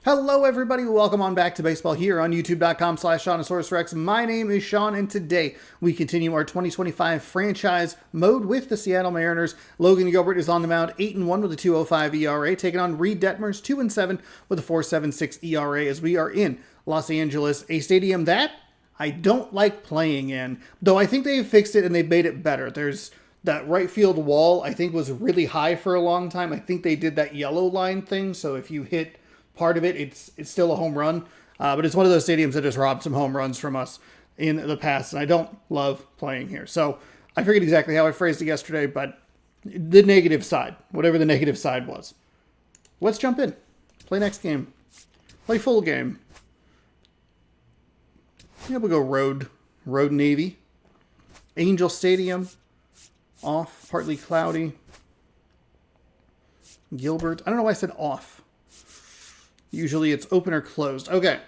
Hello everybody, welcome on back to baseball here on youtube.com/SeanOsaurusRex. My name is Sean and today we continue our 2025 franchise mode with the Seattle Mariners. Logan Gilbert is on the mound, 8-1 with a 2.05 ERA, taking on Reed Detmers, 2-7 with a 4.76 ERA as we are in Los Angeles, a stadium that I don't like playing in, though I think they've fixed it and they've made it better. There's that right field wall I think was really high for a long time. I think they did that yellow line thing, so if you hit part of it, it's still a home run. But it's one of those stadiums that has robbed some home runs from us in the past, and I don't love playing here. So I forget exactly how I phrased it yesterday, but the negative side, whatever the negative side was. Let's jump in. Play next game. Play full game. Yeah, we'll go road Navy. Angel Stadium. Off, partly cloudy. Gilbert. I don't know why I said off. Usually it's open or closed. Okay.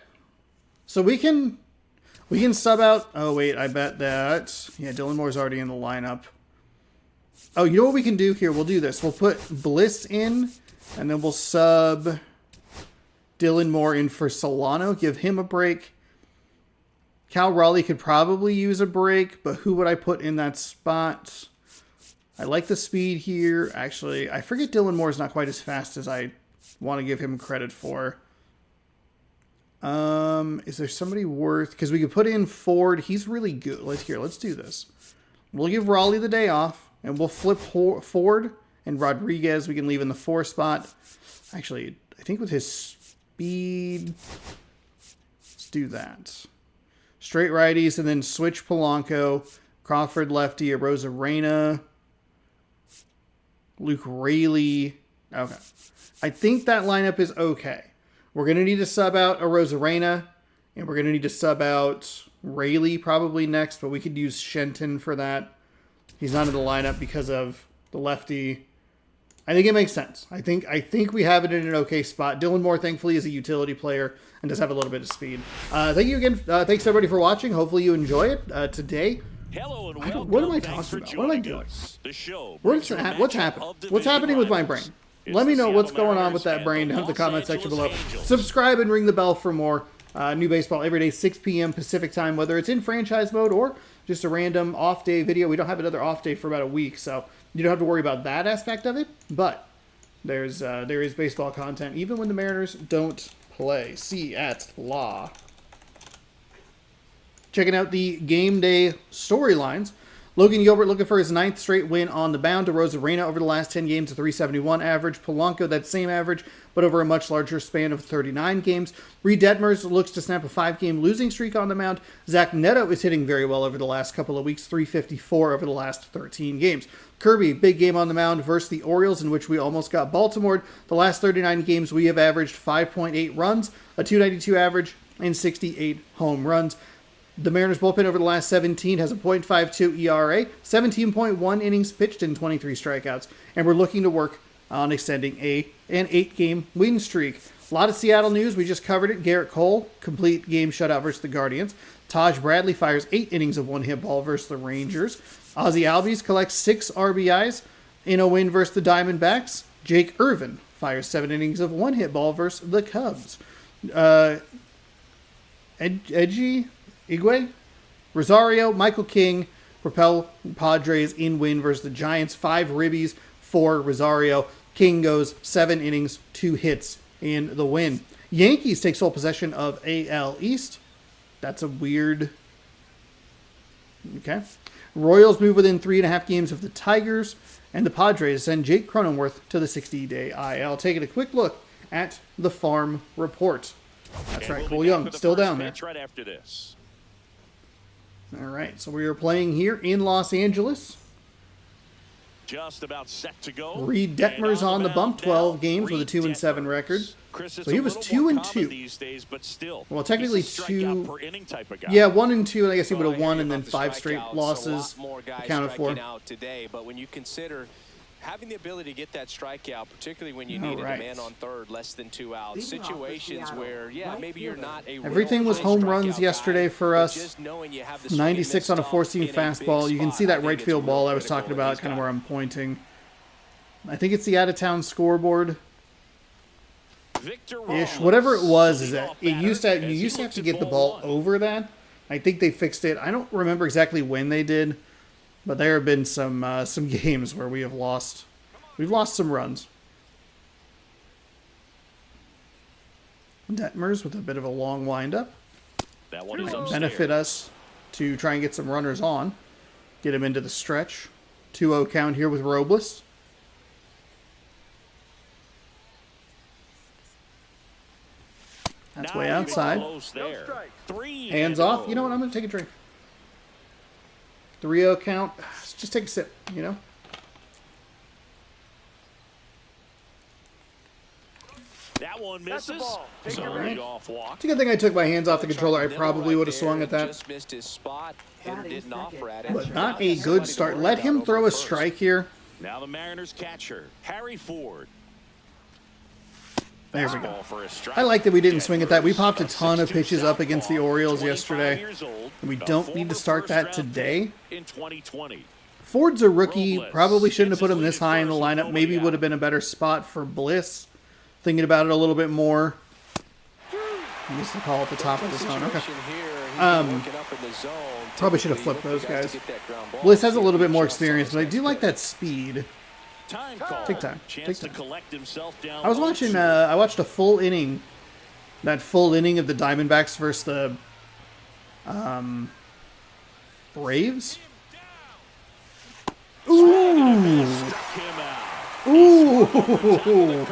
So we can sub out. Oh, wait. I bet that. Yeah, Dylan Moore's already in the lineup. Oh, you know what we can do here? We'll do this. We'll put Bliss in, and then we'll sub Dylan Moore in for Solano. Give him a break. Cal Raleigh could probably use a break, but who would I put in that spot? I like the speed here. Actually, I forget Dylan Moore's not quite as fast as I want to give him credit for. Is there somebody worth... Because we could put in Ford. He's really good. Let's do this. We'll give Raleigh the day off, and we'll flip Ford and Rodriguez. We can leave in the 4 spot. Actually, I think with his speed... Let's do that. Straight righties, and then switch Polanco. Crawford lefty, Arozarena. Luke Raley. Okay. I think that lineup is okay. We're going to need to sub out Arozarena, and we're going to need to sub out Raley probably next, but we could use Shenton for that. He's not in the lineup because of the lefty. I think it makes sense. I think we have it in an okay spot. Dylan Moore, thankfully, is a utility player and does have a little bit of speed. Thank you again. Thanks, everybody, for watching. Hopefully you enjoy it today. Hello and welcome. What am I talking about? What am I doing? What's happening? What's happening with my brain? Let me know what's going on with that brain down in the comment section below. Subscribe and ring the bell for more new baseball every day, 6 p.m. Pacific time, whether it's in franchise mode or just a random off-day video. We don't have another off day for about a week, so you don't have to worry about that aspect of it. But there is baseball content, even when the Mariners don't play. See at law. Checking out the game day storylines. Logan Gilbert looking for his 9th straight win on the mound. Arozarena over the last 10 games, a 371 average. Polanco, that same average, but over a much larger span of 39 games. Reed Detmers looks to snap a 5-game losing streak on the mound. Zach Neto is hitting very well over the last couple of weeks, 354 over the last 13 games. Kirby, big game on the mound versus the Orioles, in which we almost got Baltimored. The last 39 games, we have averaged 5.8 runs, a 292 average, and 68 home runs. The Mariners bullpen over the last 17 has a .52 ERA, 17.1 innings pitched, and 23 strikeouts. And we're looking to work on extending an 8-game win streak. A lot of Seattle news. We just covered it. Garrett Cole, complete game shutout versus the Guardians. Taj Bradley fires 8 innings of one-hit ball versus the Rangers. Ozzie Albies collects 6 RBIs in a win versus the Diamondbacks. Jake Irvin fires 7 innings of one-hit ball versus the Cubs. Igwe, Rosario, Michael King propel Padres in win versus the Giants. 5 ribbies for Rosario. King goes 7 innings, 2 hits in the win. Yankees take sole possession of AL East. That's a weird... Okay. Royals move within 3.5 games of the Tigers. And the Padres send Jake Cronenworth to the 60-day IL. Taking a quick look at the farm report. That's right, Cole Young still down there. Right after this. All right, so we are playing here in Los Angeles. Just about set to go. Reed Detmers on the bump, 12 games with a 2-7 record. So he was 2-2 these days, but still. Well, technically 2. Yeah, 1-2, and I guess he would have won, and then 5 straight losses accounted for. Today, but when you consider having the ability to get that strikeout, particularly when you need a man on third, less than 2 outs, situations where, maybe you're not a everything was home runs yesterday for us. 96 on a 4-seam fastball. You can see that right field ball I was talking about, kind of where I'm pointing. I think it's the out-of-town scoreboard. ish. Whatever it was, is that you used to have to get the ball over that. I think they fixed it. I don't remember exactly when they did, but there have been some games where we've lost some runs. Detmers with a bit of a long windup. That one is benefit us to try and get some runners on, get him into the stretch. 2-0 count here with Robles. That's way outside. Hands off. You know what? I'm going to take a drink. 3-0 count. Just take a sip, you know? That one misses. So off walk. It's a good thing I took my hands off the controller. I probably would have swung at that. Just missed his spot. Hitter didn't offer at it. But not a good start. Let him throw a strike here. Now the Mariners catcher, Harry Ford. There we go. I like that we didn't swing at that. We popped a ton of pitches up against the Orioles yesterday, and we don't need to start that today. In 2020. Ford's a rookie. Probably shouldn't have put him this high in the lineup. Maybe would have been a better spot for Bliss. Thinking about it a little bit more. He used to call at the top of the zone. Okay. Probably should have flipped those guys. Bliss has a little bit more experience, but I do like that speed. Take time. Take time. I was watching. I watched a full inning. That full inning of the Diamondbacks versus the Braves. Ooh. Ooh.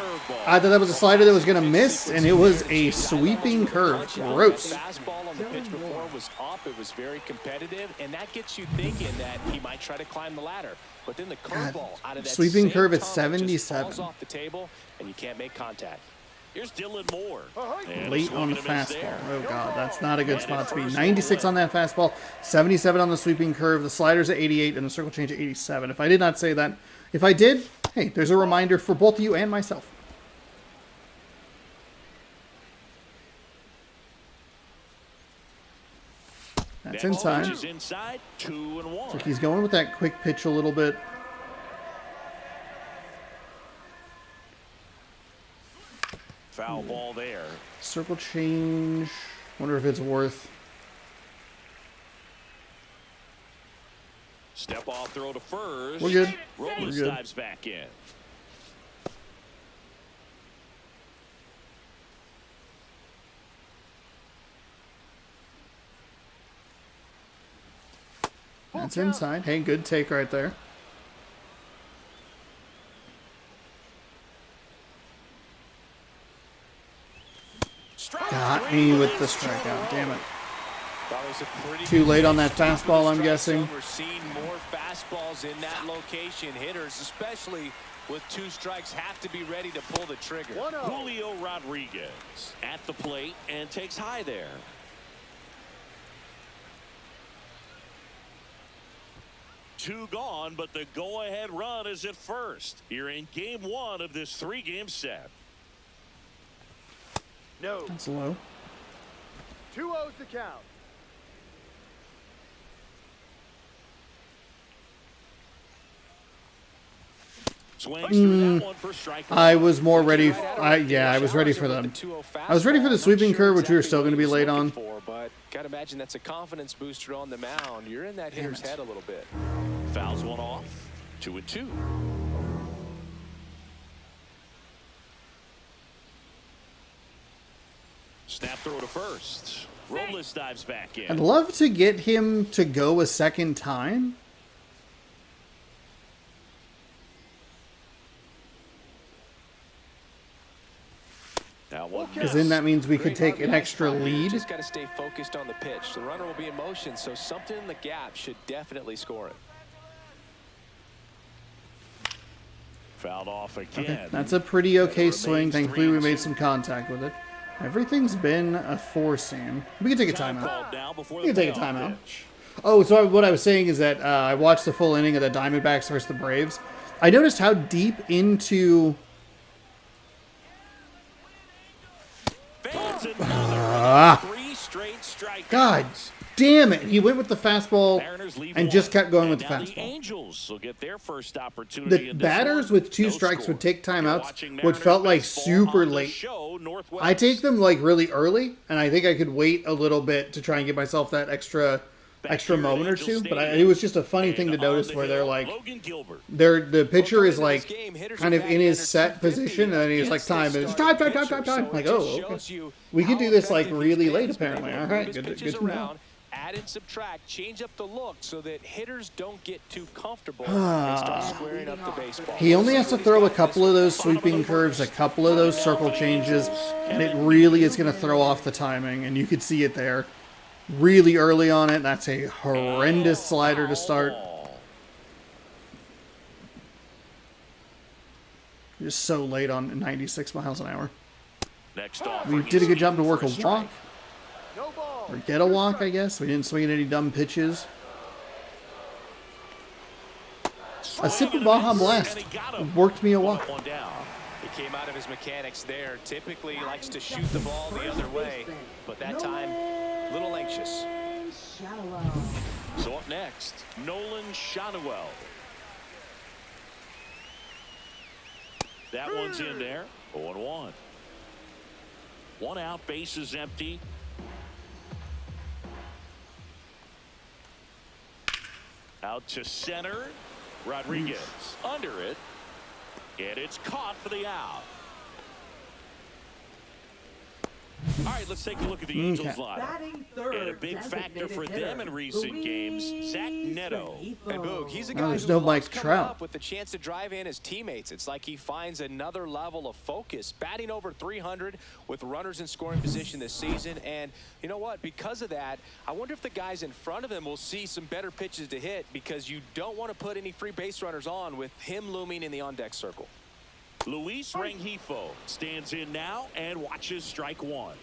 I thought that was a slider that was going to miss, and it was a sweeping curve. Gross. The fastball on the pitch before was up. It was very competitive, and that gets you thinking that he might try to climb the ladder. But then the curveball out of that sweeping curve at tunnel 77. just falls off the table, and you can't make contact. Here's Dylan Moore. Late on the fastball. Oh, God, that's not a good spot to be. 96 on that fastball, 77 on the sweeping curve. The slider's at 88, and the circle change at 87. If I did not say that, if I did, hey, there's a reminder for both of you and myself. That's inside. So he's going with that quick pitch a little bit. Foul ball there. Circle change. Wonder if it's worth. Step off throw to first. We're good. Robles dives back in. That's inside. Hey, good take right there. Got me with the strikeout. Damn it. Too late on that fastball, I'm guessing. We're seeing more fastballs in that location. Hitters, especially with 2 strikes, have to be ready to pull the trigger. Julio Rodriguez at the plate and takes high there. Two gone, but the go-ahead run is at first. Here in game 1 of this 3-game set. No. That's low. 2-0's the count. I was more ready. I was ready for them. I was ready for the sweeping curve, which we were still going to be late on. But gotta imagine that's a confidence booster on the mound. You're in that hitter's head a little bit. Fouls one off. 2-2. Snap throw to first. Robles dives back in. I'd love to get him to go a second time. Because then that means we could take an extra lead. Just got to stay focused on the pitch. The runner will be in motion, so something in the gap should definitely score it. Fouled off again. Okay, that's a pretty okay swing. Thankfully, we made some contact with it. Everything's been a 4-seam. We can take a timeout. We can take a timeout. Oh, so what I was saying is that I watched the full inning of the Diamondbacks versus the Braves. I noticed how deep into... God, Damn it! He went with the fastball Mariners lead and one. just kept going And with the now fastball. Angels will get their first opportunity The in this batters one. with 2 No strikes score. would take You're timeouts, watching what Mariners felt like baseball super on the late. show, Northwest. I take them like really early, and I think I could wait a little bit to try and give myself that extra here at moment or Angel two. But Stadium. it was just a funny thing to And notice on where the they're hill, like, Logan Gilbert. the pitcher Well, is coming into like this game, hitters kind are of in batting his under set 250 position, and then he's like, against their time. And it's starting time. pitchers, so Like, it oh, just okay. shows you We can how do this like effective really he's late, been. He's been apparently. able All to right, move his good pitches to know. around, add and subtract, change up the look so that hitters don't get too comfortable and start squaring up the baseball. He only has to throw a couple of those sweeping curves, a couple of those circle changes, and it really is going to throw off the timing, and you could see it there. Really early on it. That's a horrendous slider to start. Just so late on 96 miles an hour. Next off, We did a good job to work a walk, No ball. or get a walk, I guess. We didn't swing at any dumb pitches. A simple Baja Blast worked me a walk. One down. He came out of his mechanics there. Typically, he likes to shoot the ball the other way, but that time, a little anxious. So up next, Nolan Shotwell. That one's in there. 0-1. 1 out, base is empty. Out to center. Rodriguez under it. And it's caught for the out. All right, let's take a look at the Angels lineup. And a big factor for them in recent games, Zach Neto. And Boog, he's a No, guy there's who no loves Mike coming Trout. up with the chance to drive in his teammates. It's like he finds another level of focus, batting over 300 with runners in scoring position this season. And you know what? Because of that, I wonder if the guys in front of him will see some better pitches to hit, because you don't want to put any free base runners on with him looming in the on-deck circle. Luis Rengifo stands in now and watches strike one.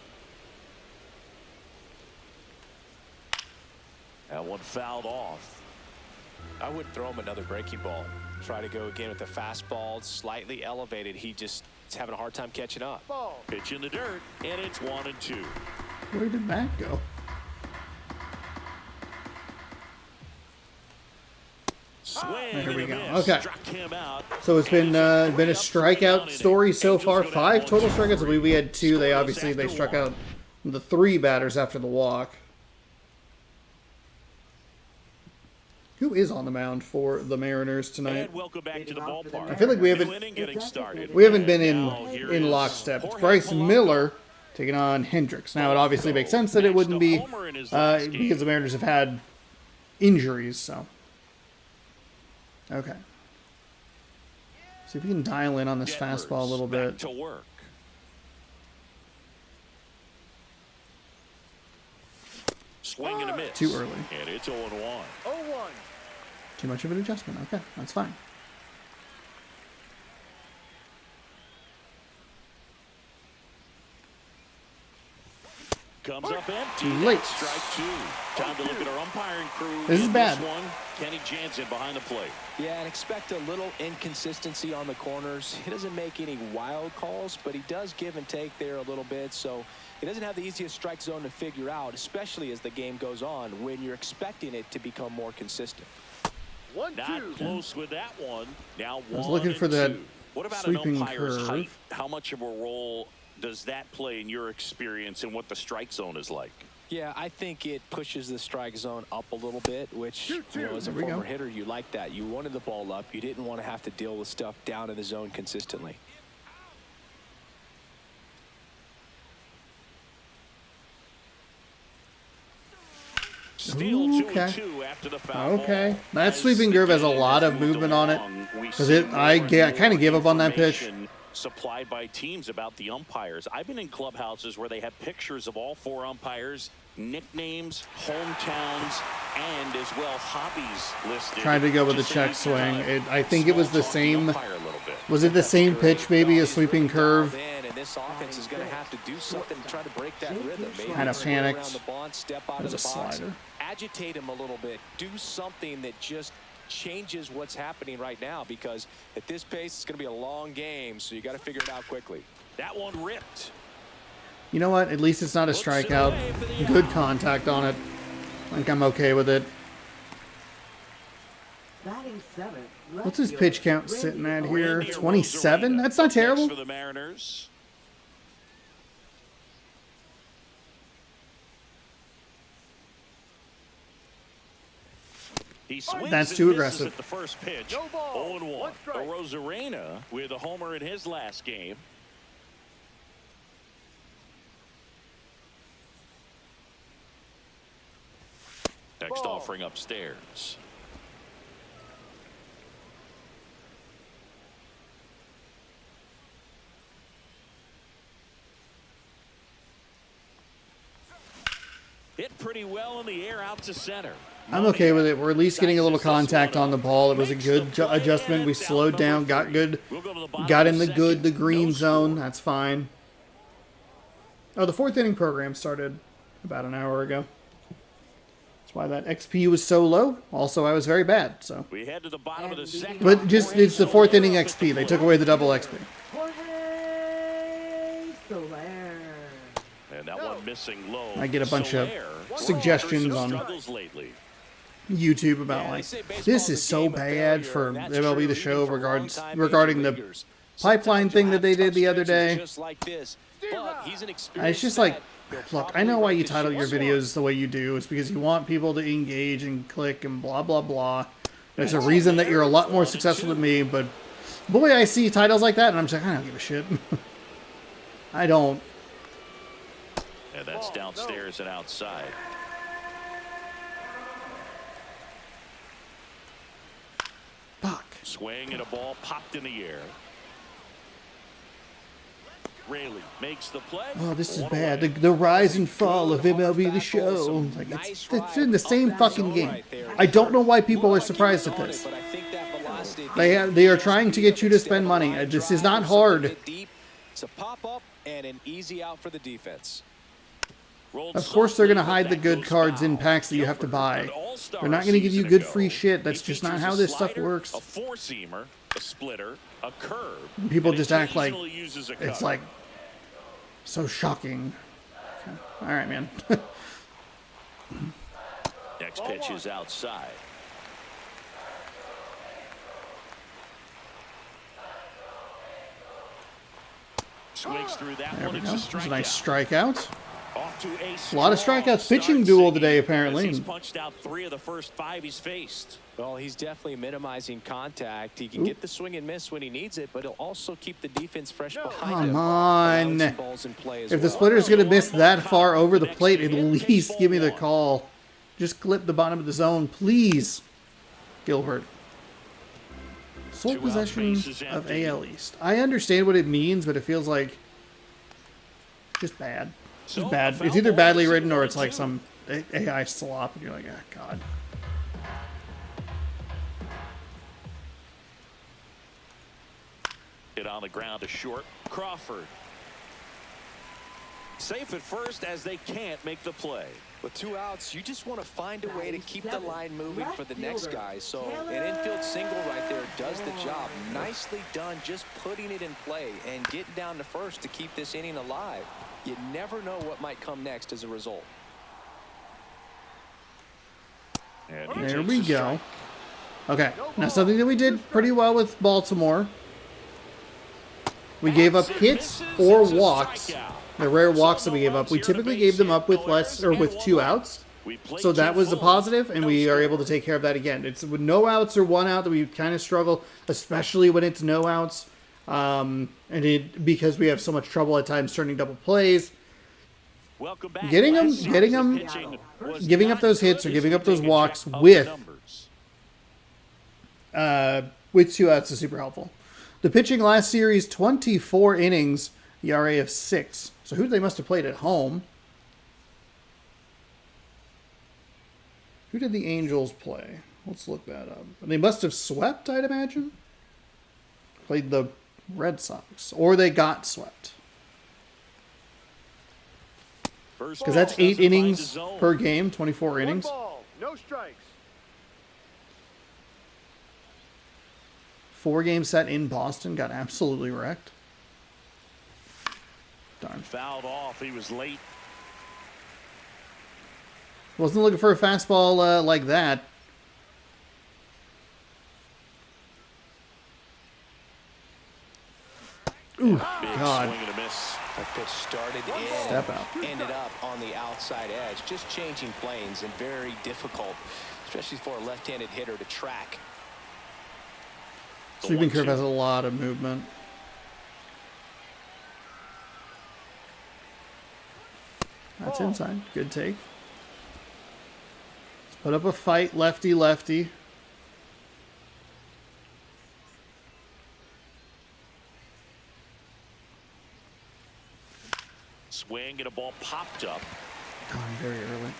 That one fouled off. I wouldn't throw him another breaking ball. Try to go again with the fastball, slightly elevated. He just is having a hard time catching up. Ball. Pitch in the dirt, and it's 1-2. Where did that go? Swing There we and a go. miss. Okay. Struck him out. So it's been a strikeout story so far. 5 total strikeouts. I believe we had 2. They struck out the 3 batters after the walk. Who is on the mound for the Mariners tonight? And welcome back to the ballpark. I feel like we haven't- New inning getting started. We haven't been Now here in is lockstep. It's Jorge Bryce Polanco. Miller taking on Hendricks. Now it obviously makes sense that it wouldn't be because the Mariners have had injuries. So okay. See if we can dial in on this fastball a little Back bit. to work. Swing and a miss. Too early. And it's 0-1. 0-1. Too much of an adjustment. Okay, that's fine. Comes up empty. Late. That's strike 2. Time to look at our umpiring crew. This is in bad. This one, Kenny Jansen behind the plate. Yeah, and expect a little inconsistency on the corners. He doesn't make any wild calls, but he does give and take there a little bit. So he doesn't have the easiest strike zone to figure out, especially as the game goes on when you're expecting it to become more consistent. 1-2. Not close with that one. Now I was looking for that 1-2. What about sweeping an umpire's curve. height? How much of a role does that play in your experience and what the strike zone is like? Yeah, I think it pushes the strike zone up a little bit, which, you know, as a There we go. former hitter, you like that. You wanted the ball up. You didn't want to have to deal with stuff down in the zone consistently. Still 2-2 Okay. after the foul Okay. ball. That As sweeping the curve has a game lot of moved movement on it. along, we 'Cause see I more and kinda more gave up on that pitch. information supplied by teams about the umpires. I've been in clubhouses where they have pictures of all 4 umpires, nicknames, hometowns, and as well hobbies listed. Trying to go with the Just so check you swing. can, I think it was the small talk same. umpire a little bit. Was it the same pitch, maybe a sweeping curve? And this offense is going to have to do something to try to break that rhythm. Maybe Kinda swing panicked. around the bond, step out It of was the a box, slider. agitate him a little bit, do something that just changes what's happening right now, because at this pace it's going to be a long game, so you got to figure it out quickly. That one ripped. You know what? At least it's not a strikeout. Good contact on it. I think I'm okay with it. Batting seventh, What's his pitch count sitting at here? Randy 27? Arozarena That's not up next terrible. for the Mariners. He swings That's and too misses aggressive. at the first pitch. No ball. 0-1. One strike. Arozarena with a homer in his last game. Next Ball. offering upstairs. Hit pretty well in the air out to center. I'm okay with it. We're at least getting a little contact on the ball. It was a good adjustment. We slowed down, got good, got in the green zone. That's fine. Oh, the fourth inning program started about an hour ago. That's why that XP was so low. Also, I was very bad. So, We head to the bottom of the second. but just it's the fourth inning XP. They took away the double XP. Jorge Soler. And that one missing low. I get a bunch of Soler, suggestions on struggles lately. YouTube about like this is so bad for MLB The Show regarding the pipeline thing that they did the other day. And it's just like, look, I know why you title your videos the way you do. It's because you want people to engage and click and blah, blah, blah. There's a reason that you're a lot more successful than me, but boy, I see titles like that and I'm just like, I don't give a shit. I don't. And that's downstairs and outside. Fuck. Swing and a ball popped in the air. Rayleigh makes the play. Oh, this is One bad. away. The rise and fall of MLB The Show. Like it's in the same fucking game. I don't know why people are surprised at this. They are trying to get you to spend money. This is not hard. It's a pop up and an easy out for the defense. Of course they're going to hide the good cards in packs that you have to buy. They're not going to give you good free shit. That's just not how this stuff works. A four-seamer, a splitter, a curve. People and just act like occasionally uses a it's cutter. like so shocking. All right, man. Next pitch is outside. Swings through that There one. we It's go. a There's a nice strikeout. strikeout. Off to A lot of strong strikeouts pitching start, duel Siggy, today, as apparently. He's punched out 3 of the first 5 he's faced. Well, he's definitely minimizing contact. He can get the swing and miss when he needs it, but he'll also keep the defense fresh behind him. Come on. Allowing some balls in play as If the well. splitter's going to miss that far over the plate, at least give me the call. Just clip the bottom of the zone, please. Gilbert. Sole 2 out, possession bases of empty. AL East. I understand what it means, but it feels like just bad. Just So, bad. a foul It's either ball, badly it's written or 0-2. it's like some AI slop, and you're like, ah, God. Hit on the ground to short. Crawford. Safe at first as they can't make the play. With 2 outs, you just want to find a way to keep the line moving for the next guy. So an infield single right there does the job. Nicely done, just putting it in play and getting down to first to keep this inning alive. You never know what might come next as a result. And he There takes we a go. strike. Okay, now something that we did pretty well with Baltimore. We gave up hits or walks. The rare walks that we gave up, we typically gave them up with less or with 2 outs. So that was a positive, and we are able to take care of that again. It's with no outs or 1 out that we kind of struggle, especially when it's no outs, because we have so much trouble at times turning double plays. Welcome back. Getting them, Last season's pitching was giving up not those hits or his giving up those taking walks check of with the numbers. 2 outs is super helpful. The pitching last series, 24 innings, ERA of 6. So who they must have played at home? Who did the Angels play? Let's look that up. They must have swept, I'd imagine. Played the Red Sox. Or they got swept. Because that's 8 innings per game, 24 One innings. ball. No strikes. 4-game set in Boston, got absolutely wrecked. Darn. Fouled off. He was late. Wasn't looking for a fastball like that. Ooh, Big God. swing and a miss. That pitch started Step out. ended up on the outside edge. Just changing planes and very difficult, especially for a left-handed hitter to track. Sweeping curve has a lot of movement. That's inside. Good take. Let's put up a fight, lefty-lefty. Swing and a ball popped up. Gone very early.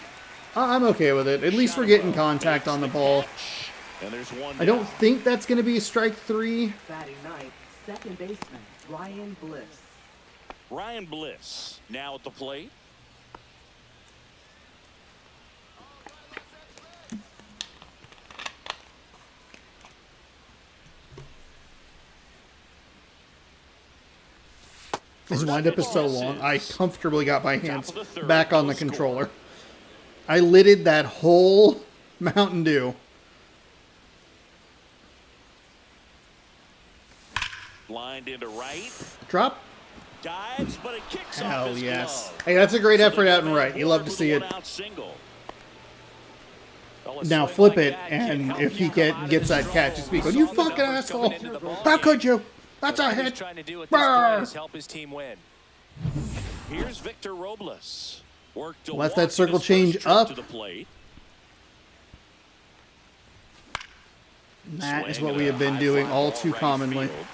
I'm okay with it. At least we're getting contact on the ball. And there's one I don't think that's going to be strike 3. Batting ninth, second baseman Ryan Bliss. Ryan Bliss now at the plate. His windup is so long, I comfortably got my hands back on the controller. I lidded that whole Mountain Dew. Lined into right. Drop. Dives, but it kicks off Hell his yes. glove. Hey, that's a great effort out and right. You love to see it. Now flip it, and if he gets that catch, just be going, "You fucking asshole! How could you? That's a hit!" Trying to do at this point is help his team win. Here's Victor Robles. Worked to Left walk that circle in his change first trip up. to the plate. That is Swing what and we a have been high doing fly all ball too right commonly. field.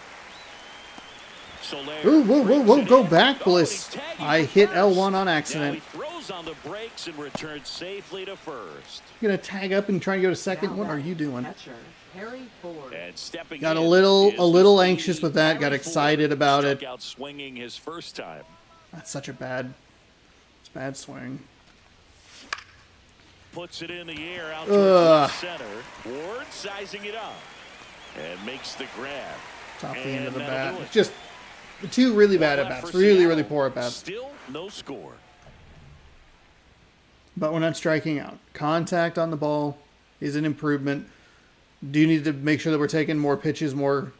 Soler Ooh, whoa, whoa, brings whoa, it go in. back, Oh, Bliss. he's tagging I for hit first. L1 on Now he accident. throws on the brakes and returns safely to first. You're going to tag up and try and go to second? Now What are batting you doing? Catcher Harry Ford. And stepping Got a in little is the anxious with that, got Harry excited Ford. about it. Struck out swinging his first time. That's such a bad swing. Puts it in the air out Ugh. towards center. Ward sizing it up and makes the grab. It's off the end of the And bat. that'll do it. Just two really bad One at left bats. for Really, really Seattle. poor at bats. Still no score. But we're not striking out. Contact on the ball is an improvement. Do need to make sure that we're taking more pitches, more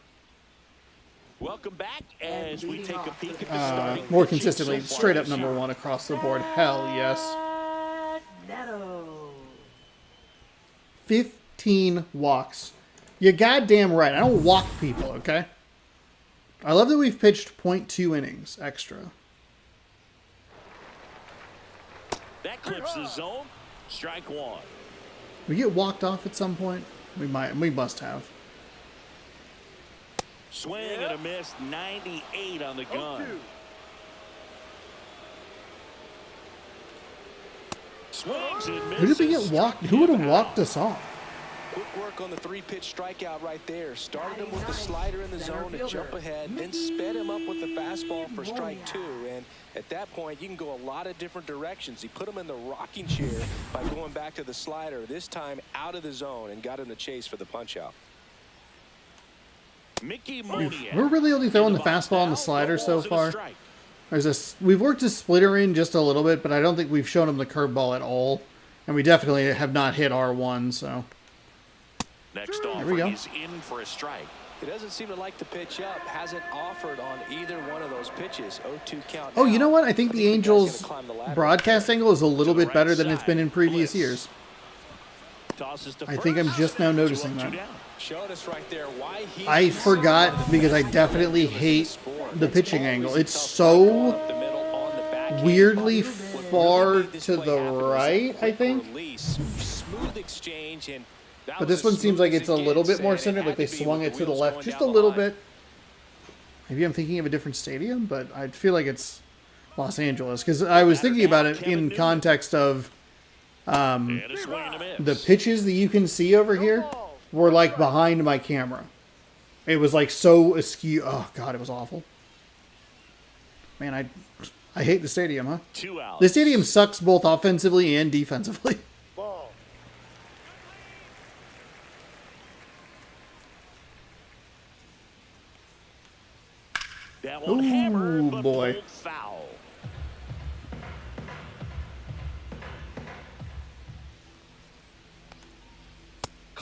Welcome back as we take a peek at the starting more pitching consistently. so far Straight up this number year. 1 across the board. Hell yes. Neto. 15 walks. You're goddamn right. I don't walk people, okay? I love that we've pitched .2 innings extra. That clips the zone. Strike one. We get walked off at some point? We must have. Swing and a miss. 98 on the gun. 0-2. Swings and misses. Who did we get walked? Who would have walked us off? Quick work on the 3-pitch strikeout right there. Started him with the slider in the zone to jump ahead, then sped him up with the fastball for strike 2. And at that point, you can go a lot of different directions. He put him in the rocking chair by going back to the slider, this time out of the zone, and got him to chase for the punch-out. Mickey Moniak. We're really only throwing in the box fastball and now. the slider No so balls and a far. strike. We've worked a splitter in just a little bit, but I don't think we've shown him the curveball at all. And we definitely have not hit R1, so. Next we offer, go. he's in for a strike. He doesn't seem to like the pitch up. Hasn't offered on either one of those pitches. 0-2 count. Oh, now. you know what? I think the think the guy's Angels' gonna climb the ladder. broadcast angle is a little To the bit better right than it's been in side. previous Bliss. years. Tosses to I think I'm first. just now 2 noticing up, 2 that. down. Showed us right there why he. I forgot because I definitely hate the pitching angle. It's so weirdly far to the right, I think. Smooth exchange, and that But was this one as seems smooth like as it's a it little gets, bit more and it centered, had like they to be swung with it to the wheels left going just a down the little line. bit. Maybe I'm thinking of a different stadium, but I feel like it's Los Angeles because I was thinking about it in context of And a swing and a miss. the pitches that you can see over here were like behind my camera. It was like so askew. Oh God, it was awful. Man, I hate the stadium, huh? 2 outs. The stadium sucks both offensively and defensively. Ball. That one Ooh, hammered, but boy. pulled foul.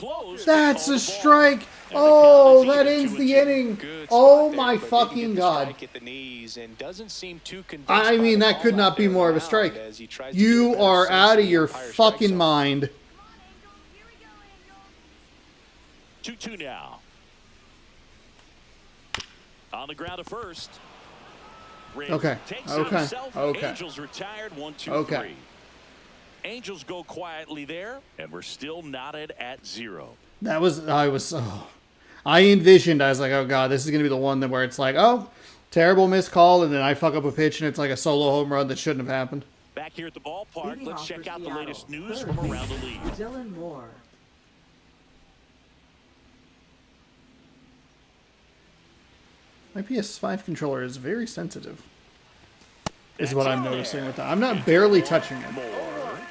close. That's Call a the ball. strike. And the Oh, count is that even ends 2-2. the inning. Good Oh spot there, my but didn't fucking get the God. strike at the knees and doesn't seem too convinced I by mean, the that ball could out not be there on more the of a mound strike. as he tries to get a You better are sense out of of the your umpire's strike fucking zone. mind. 2-2 now. On the ground at first. Riggs Okay, takes okay, it himself. okay. Angels retired 1-2-3. Okay. Angels go quietly there, and we're still knotted at 0. I envisioned, I was like, oh God, this is going to be the one that where it's like, oh, terrible missed call, and then I fuck up a pitch, and it's like a solo home run that shouldn't have happened. Back here at the ballpark, Leading let's off check for out the Seattle, latest news third from around the baseman, league. Dylan Moore. My PS5 controller is very sensitive, is That's what I'm in noticing there. with that. I'm not barely touching it. Moore,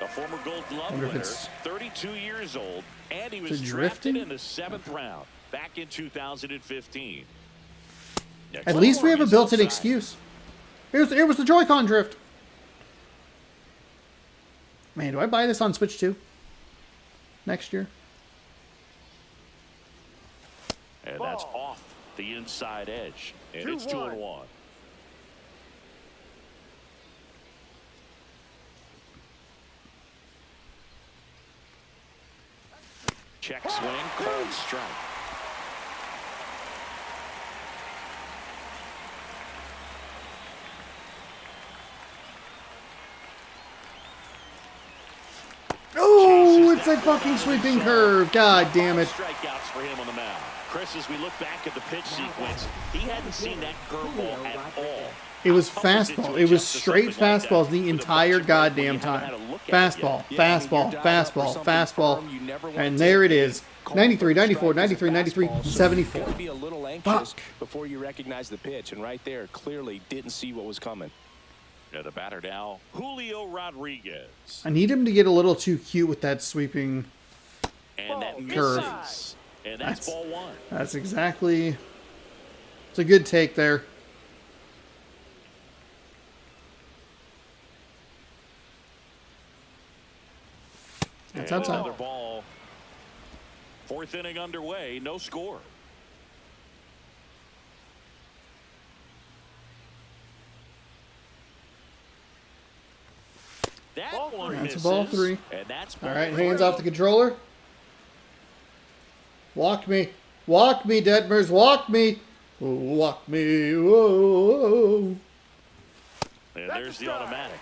a former Gold Glove Wonder if winner, it's- 32 years old, and he was it drafted drifting? in the 7th round back in 2015. Next At least we have a is built-in outside. excuse. It was the Joy-Con drift. Man, do I buy this on Switch 2 next year? And that's off the inside edge. And it's 2-1. 2-1. Check swing, called strike. Oh, it's a fucking sweeping curve. God damn it. Strikeouts for him on the mound. Chris, as we look back at the pitch sequence, he hadn't seen that curveball at all. It was fastball. It was straight fastballs the entire goddamn time. Fastball, fastball, fastball, fastball. And there it is. 93, 94, 93, 93, 74. Gotta be a little anxious Fuck. before you recognize the pitch, and right there, clearly didn't see what was coming. Yeah, the batter now, Julio Rodriguez. I need him to get a little too cute with that sweeping. And that Curve. misses. And that's ball one. That's exactly. It's a good take there. That's And outside. another ball. 4th inning underway, no score. That one That's a misses. ball 3. And that's All ball right, 3. hands off the controller. Walk me. Walk me, Detmers. Walk me. Walk me. Whoa. And there's the automatic.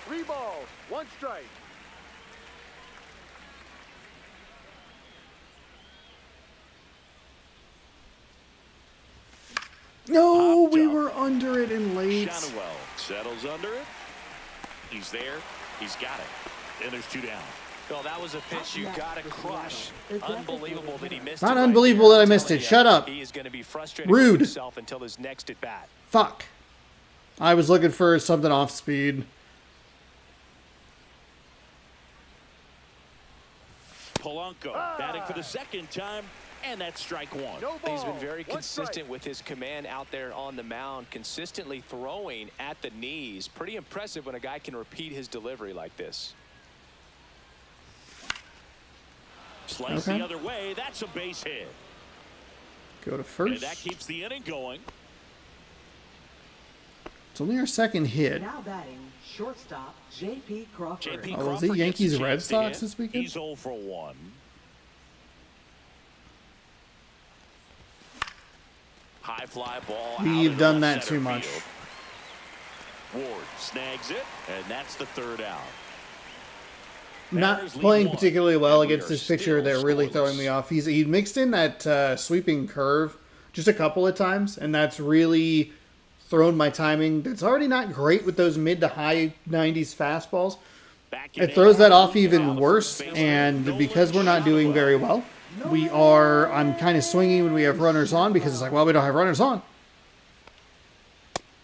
3 balls, 1 strike. No, Pop we jump. were under it and late. Shadowell settles under it. He's there. He's got it. And there's 2 down. Well, that was a pitch you gotta crush. Unbelievable that he missed Not it right unbelievable there. that I I'm missed telling it. you, Shut up. He is going to be frustrated Rude. with himself until his next at bat. Fuck. I was looking for something off speed. Polanco batting for the 2nd time, and that's strike 1. No ball. He's been very 1 consistent strike. with his command out there on the mound, consistently throwing at the knees. Pretty impressive when a guy can repeat his delivery like this. Slice Okay. the other way. That's a base hit. Go to And first. that keeps the inning going. It's only our 2nd hit. Now batting, shortstop, J.P. Crawford. J.P. Oh, was Crawford it gets Yankees a Red chance to Sox hit. this weekend? He's 0 for 1. High fly ball. out We've into done left that center too much. field. Ward snags it, and that's the 3rd out. Not Mariners lead playing 1, particularly well and we against are this pitcher. still They're really scoreless. throwing me off. He mixed in that sweeping curve just a couple of times, and that's really thrown my timing. That's already not great with those mid to high 90s fastballs. Back in It throws that off now, even the worse, first baseman, and Nolan because we're not doing very well, I'm kind of swinging when we have runners on because it's like, well, we don't have runners on.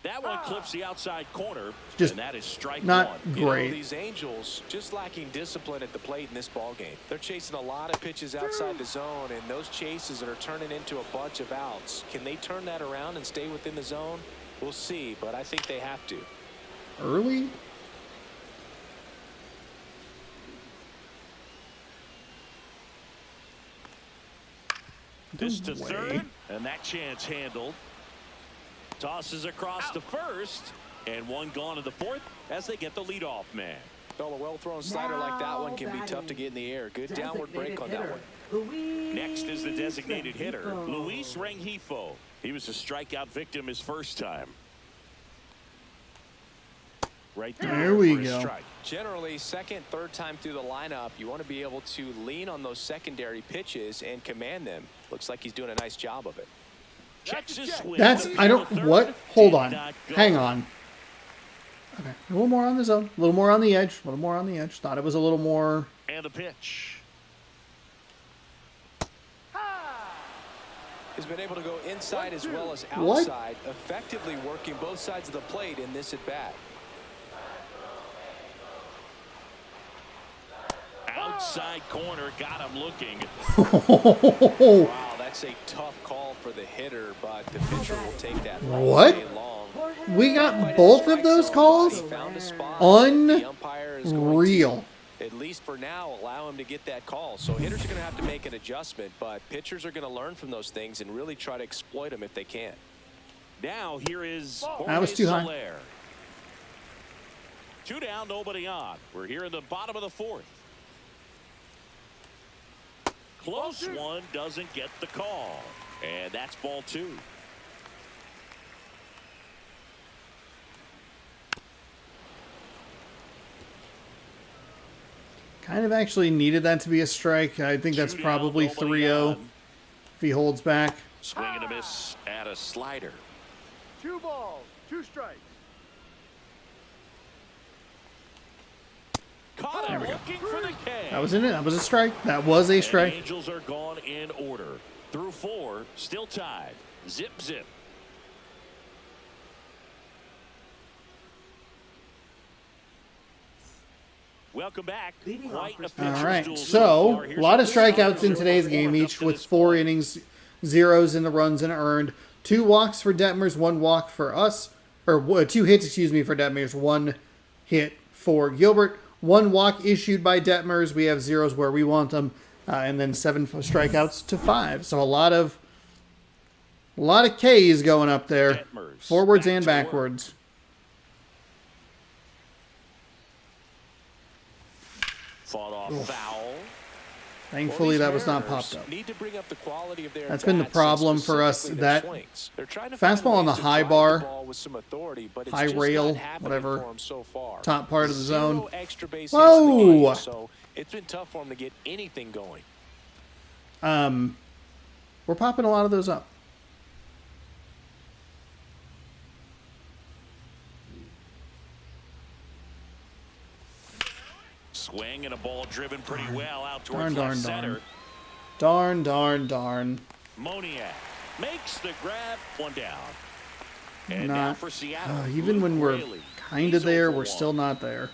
That one clips the outside corner, Just and that is strike not 1. You know, great. these Angels just lacking discipline at the plate in this ball game. They're chasing a lot of pitches outside the zone, and those chases are turning into a bunch of outs. Can they turn that around and stay within the zone? We'll see, but I think they have to. Early? This to third, and that chance handled. Tosses across to first, and one gone to the fourth as they get the leadoff man. Well, a well-thrown slider like that one can be tough to get in the air. Good downward break on that one. Next is the designated hitter, Luis Rengifo. He was a strikeout victim his first time. Right there we go. Strike. Generally, second, third time through the lineup, you want to be able to lean on those secondary pitches and command them. Looks like he's doing a nice job of it. Checks his swing. That's, I don't, what? Hold on. Hang on. Okay, a little more on the zone, a little more on the edge, a little more on the edge. Thought it was a little more. And the pitch. He's been able to go inside as well as What? outside, effectively working both sides of the plate in this at-bat. Outside corner, got him looking. Wow, that's a tough call for the hitter, but the pitcher will take that all What? day long. We got both of those calls? He found a spot. The umpire is going Unreal. to, at least for now, allow him to get that call. So hitters are going to have to make an adjustment, but pitchers are going to learn from those things and really try to exploit them if they can. Now here is That was too high. Soler. 2 down, nobody on. We're here in the bottom of the fourth. Close one, doesn't get the call. And that's ball 2. Kind of actually needed that to be a strike. I think that's 2 down, probably nobody 3-0 on. if he holds back. Swing and a miss at a slider. 2 balls, 2 strikes. Caught him looking for the K. That was in it. That was a strike. That was a And the strike. Angels are gone in order. Through 4, still tied. Zip, zip. Welcome back. Quite a All pitcher's right. duel So, far. a Here's lot of the start strikeouts in of today's the game, fourth each up to with this 4 point. innings, zeros in the runs and earned. 2 walks for Detmers, 1 walk for us. Or 2 hits, excuse me, for Detmers, 1 hit for Gilbert. 1 walk issued by Detmers. We have zeros where we want them. And then 7 strikeouts to 5. So a lot of K's going up there. Detmers Forwards back and to work. backwards. Fought off foul. Thankfully, that was not popped up. Need to bring up the quality of their That's been the at-bats and problem for us, specifically their that swings. They're trying to find fastball on the ways to high drive bar, the ball with some authority, but it's high just rail, not happening whatever, for 'em so far. top part of the zone. 0 extra base hits in the Whoa! game, so it's been tough for them to get anything going. We're popping a lot of those up. Swing and a ball driven pretty well out Darn, towards darn, left center. darn. Darn, darn. Moniak makes the grab, 1 down. And now Not, for Seattle. even when we're Raley. kind He's of there, 0 for we're 1. still not there.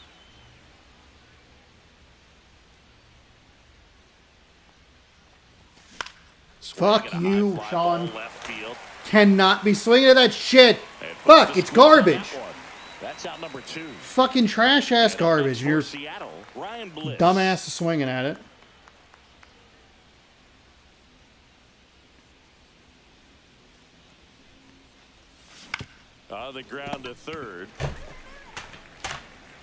Fuck Swing and a you, high fly Sean. ball left field. Cannot be swinging at that shit. And puts Fuck, the it's squeeze on garbage. that one. That's out number 2. Fucking trash ass And up garbage. next And you're for Seattle, Ryan Bliss. dumbass swinging at it. On the ground to third.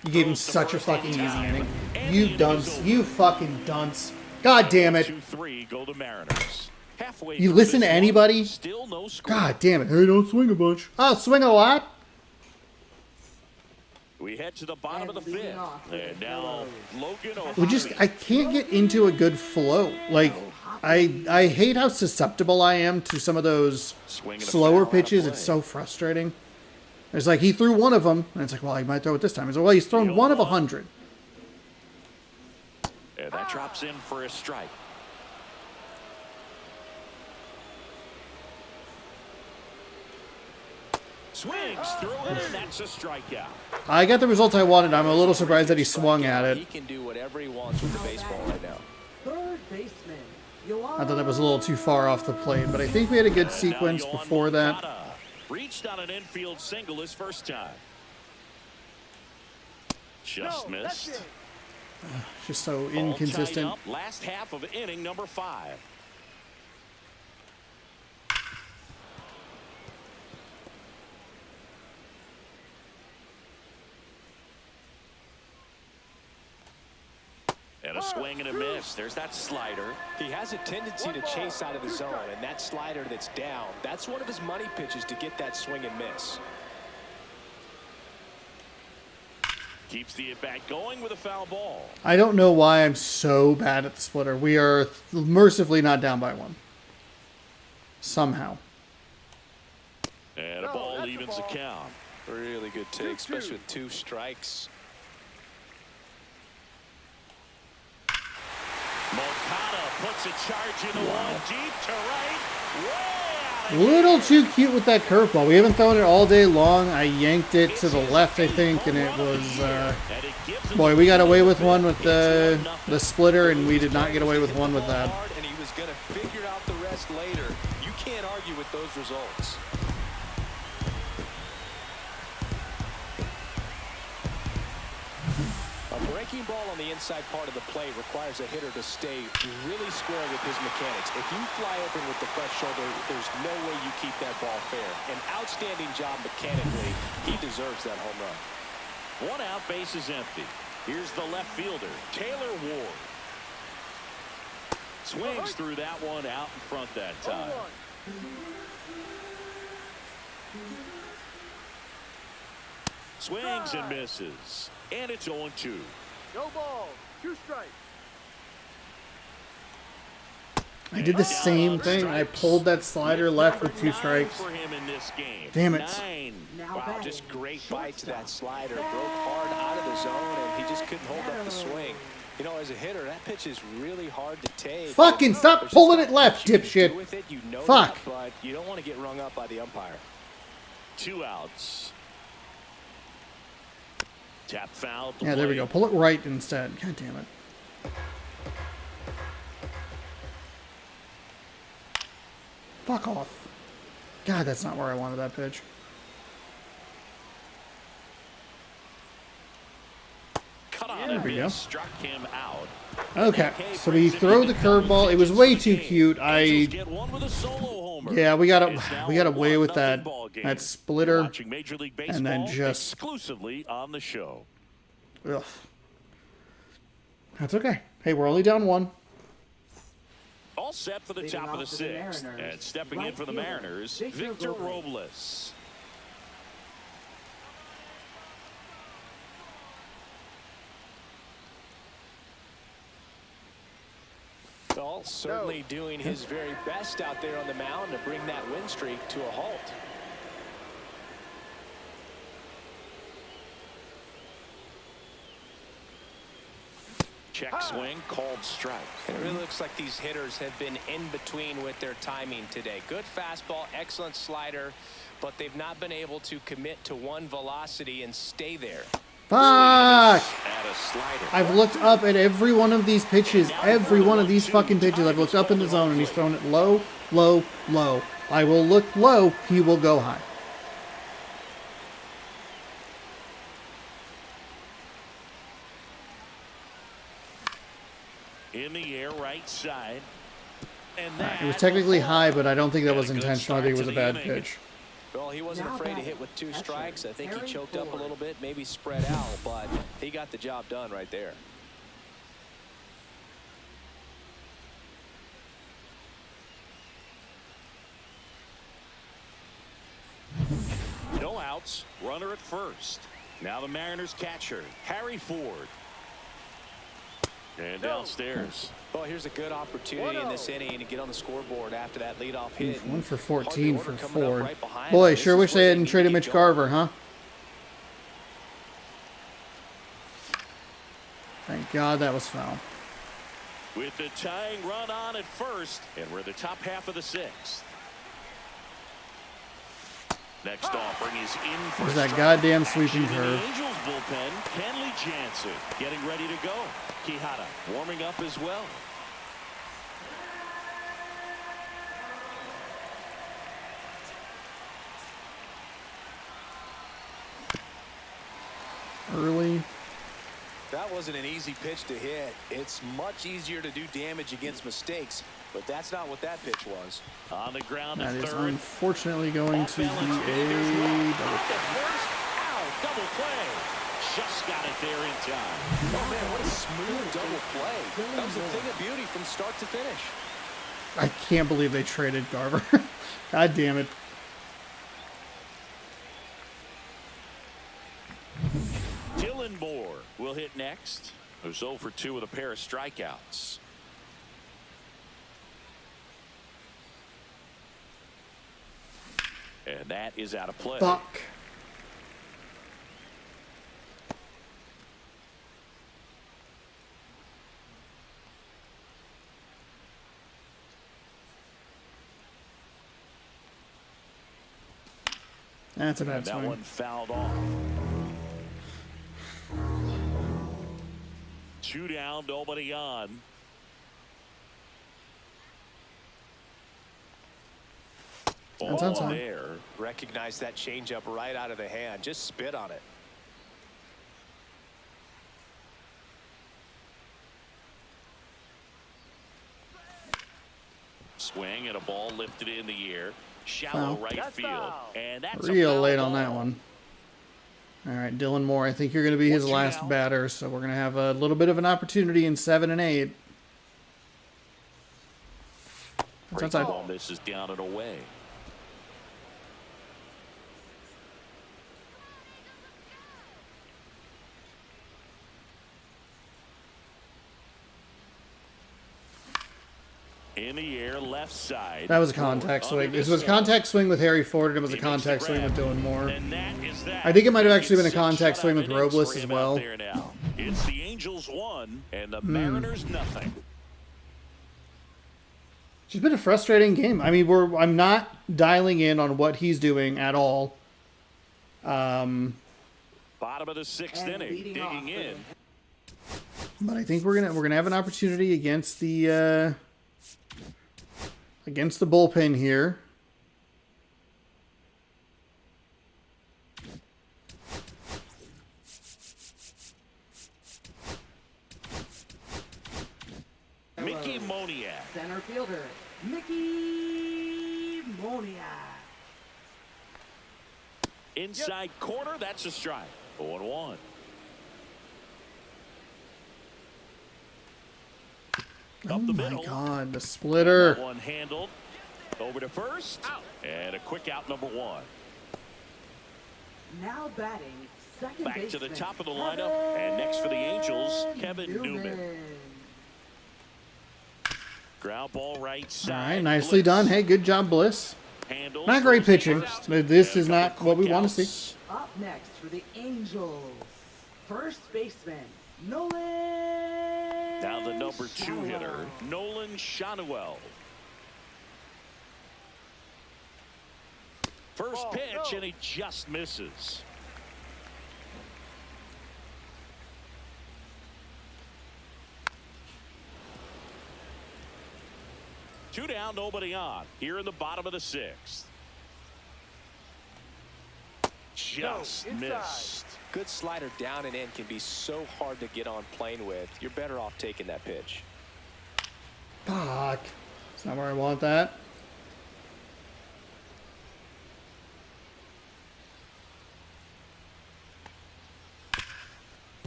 You gave him such a fucking easy inning. You dunce. You fucking dunce. God damn it. 2-3 go to Mariners. Halfway You through listen this to one, anybody? Still no score. God damn it. Hey, don't swing a bunch. Oh, swing a lot? We head to the bottom of the 5th. And now Logan We just, O'Hoppe. I can't get into a good flow. Like, I hate how susceptible I am to some of those Swing and a slower foul out of pitches. play. It's so frustrating. It's like he threw one of them, and it's like, well, he might throw it this time. It's like, well, he's thrown one of 100. And that drops in for a strike. Swings through it, and that's a strikeout. I got the results I wanted. I'm a little surprised that he swung at He it. can do whatever he wants with the baseball right now. Third baseman. I thought that was a little too far off the plate, but I think we had a good And sequence now Yohan before that. Moncada reached on an infield single his first time. Just No, that's missed. it. Just so All tied inconsistent. up, last half of inning number 5. And a swing and a miss. There's that slider. He has a tendency to chase out of the zone, and that slider that's down, that's one of his money pitches to get that swing and miss. Keeps the at-bat going with a foul ball. I don't know why I'm so bad at the splitter. We are mercifully not down by one. Somehow. And a ball evens the count. Really good take, especially with 2 strikes. Moncada puts a charge into one deep to right. Way out of Little here. too cute with that curveball. We haven't thrown it all day long. I yanked it to the left, I think, and it was... boy, we got away with one with the splitter, and we did not get away with one with that. And he was going to figure out the rest later. You can't argue with those results. A breaking ball on the inside part of the plate requires a hitter to stay really square with his mechanics. If you fly open with the front shoulder, there's no way you keep that ball fair. An outstanding job mechanically. He deserves that home run. 1 out, base is empty. Here's the left fielder, Taylor Ward. Swings through that one out in front that time. Swings and misses. And it's 0-2. No ball. 2 strikes. I did the same thing. I pulled that slider left with 2 strikes. For him in this game. Damn it. 9. Now Wow, batting, just great bite to that shortstop. slider. Broke hard out of the zone, and he just couldn't hold up the swing. You know, as a hitter, that pitch is really hard to take. Fucking stop There's pulling just it not left, much you can dipshit. do with it. You know Fuck. that, but you don't want to get rung up by the umpire. 2 outs. Tap foul. Yeah, there we go. Pull it right instead. God damn it. Fuck off. God, that's not where I wanted that pitch. Cut on There we go. Struck him out. Okay, so we throw the curveball. It was way too cute. Get one with a solo homer. Yeah, we got It's now away with 1-0 that ball game. that splitter. Watching Major League Baseball and then just- exclusively on the show. Ugh. That's okay. Hey, we're only down 1. All set for the Leading top of the off for the 6th. Mariners, And stepping in right for the fielder, Mariners, Victor Victor Robles. Robles. Dahl certainly doing his very best out there on the mound to bring that win streak to a halt. Check swing, called strike. It really looks like these hitters have been in between with their timing today. Good fastball, excellent slider, but they've not been able to commit to one velocity and stay there. Fuck! At a slider. I've looked up at every one of these pitches. Every one of these fucking pitches. I've looked up in the zone, and he's thrown it low, low, low. I will look low. He will go high. In the air, right side. And It was technically high, but I don't think that was intentional. I think it was a bad pitch. Well, he wasn't Now afraid to batting, hit with 2 catcher, strikes. I think he Harry choked up a Ford. little bit, maybe spread out, but he got the job done right there. No outs, runner at first. Now the Mariners catcher, Harry Ford. And downstairs. Well, here's a good opportunity in this inning to get on the scoreboard after that leadoff hit. 1 for Hard 14 order for coming up Ford. right behind Boy, him. sure This wish is they where hadn't need to traded keep Mitch going. Garver, huh? Thank God that was foul. With the tying run on at first, and we're the top half of the 6th. Next offering is in for There's that strike. goddamn sweeping Action in curve. the Angels bullpen, Kenley Jansen getting ready to go. Quijada warming up as well. Early. That wasn't an easy pitch to hit. It's much easier to do damage against mistakes, but that's not what that pitch was. On the ground That at is third. unfortunately going to be a double. At first, out, double play. just got it there in time. Oh, man, what a smooth double play. That was a thing of beauty from start to finish. I can't believe they traded Garver. God damn it. Dylan Moore will hit next. Who's 0 for 2 with a pair of strikeouts. And that is out of play. Fuck. That's a bad And that swing. one fouled off. 2 down, nobody on. That's Ball outside. there. Recognize that changeup right out of the hand. Just spit on it. Swing and a ball lifted in the air. Shallow Foul. right That's field. foul. And that's a Real foul late on ball. that one. All right, Dylan Moore. I think you're going to be his What's your last now? batter, so we're going to have a little bit of an opportunity in 7 and 8. That's outside. Ball misses down and away. In the air, left side. That was a contact swing. This was a contact swing with Harry Ford, and it was a contact swing with Dylan Moore. And that is that. I think it might have actually been a It's contact shutout swing with innings Robles for as him well. out there now. It's the Angels 1 and the Mariners nothing. It's just been a frustrating game. I mean, I'm not dialing in on what he's doing at all. Bottom of the 6th And inning, leading off digging in. But I think we're gonna have an opportunity against the bullpen here. Mickey Moniak. Center fielder, Mickey Moniak. Inside corner, that's a strike. 0-1. Oh Up the my middle. God, the splitter. That one handled. Over to first. And a quick out, number 1. Now batting, second Back to baseman, the top of the lineup. And next for the Angels, Kevin Newman. Ground ball right All side. right, nicely Bliss. done. Hey, good job, Bliss. Handles, Not great goes to pitching. first. But this And is a not couple what we quick want to outs. see. Up next for the Angels, first baseman, Nolan. Now the number 2 Shawwell. hitter, Nolan Shawwell. First Ball, pitch, go. and he just misses. Two down, nobody on. Here in the bottom of the 6th. Just inside. missed. Good slider down and in can be so hard to get on plane with. You're better off taking that pitch. Fuck. That's not where I want that.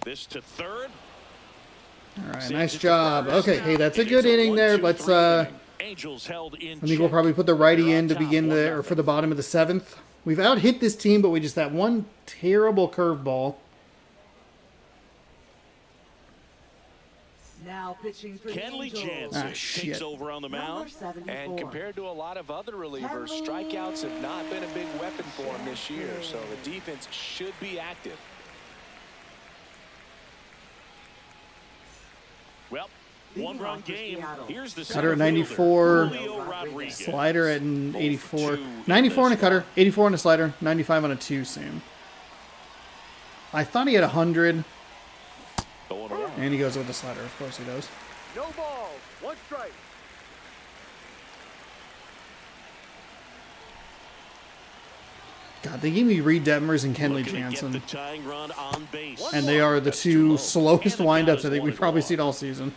This to third. All right, Sends nice it to job. first. Okay, hey, that's a And good it's inning there. 1-2-3 Let's inning. Angels held in I think we'll check. probably put the righty They're in on to top, begin or for the bottom of the 7th. We've out hit this team, but we just that one terrible curveball. Now pitching for Kenley the Angels, Jansen Ah, shit. takes over on the number mound. 74. And compared to a lot of other relievers, strikeouts have not been a big weapon for him this year. So the defense should be active. Well, one-run game. Here's the Cutter at center 94. fielder, Julio Rodriguez. Slider at an 84. 2 94 on a this cutter, 84 on a slider, 95 on a 2 seam. I thought he had 100, Going around. and he goes with the slider. Of course he does. No ball. 1 strike. God, they gave me Reed Detmers and Kenley Looking to get Jansen, the tying run on base. and they are the That's too two low. slowest And the count windups is I think we've 1-1. probably seen all season.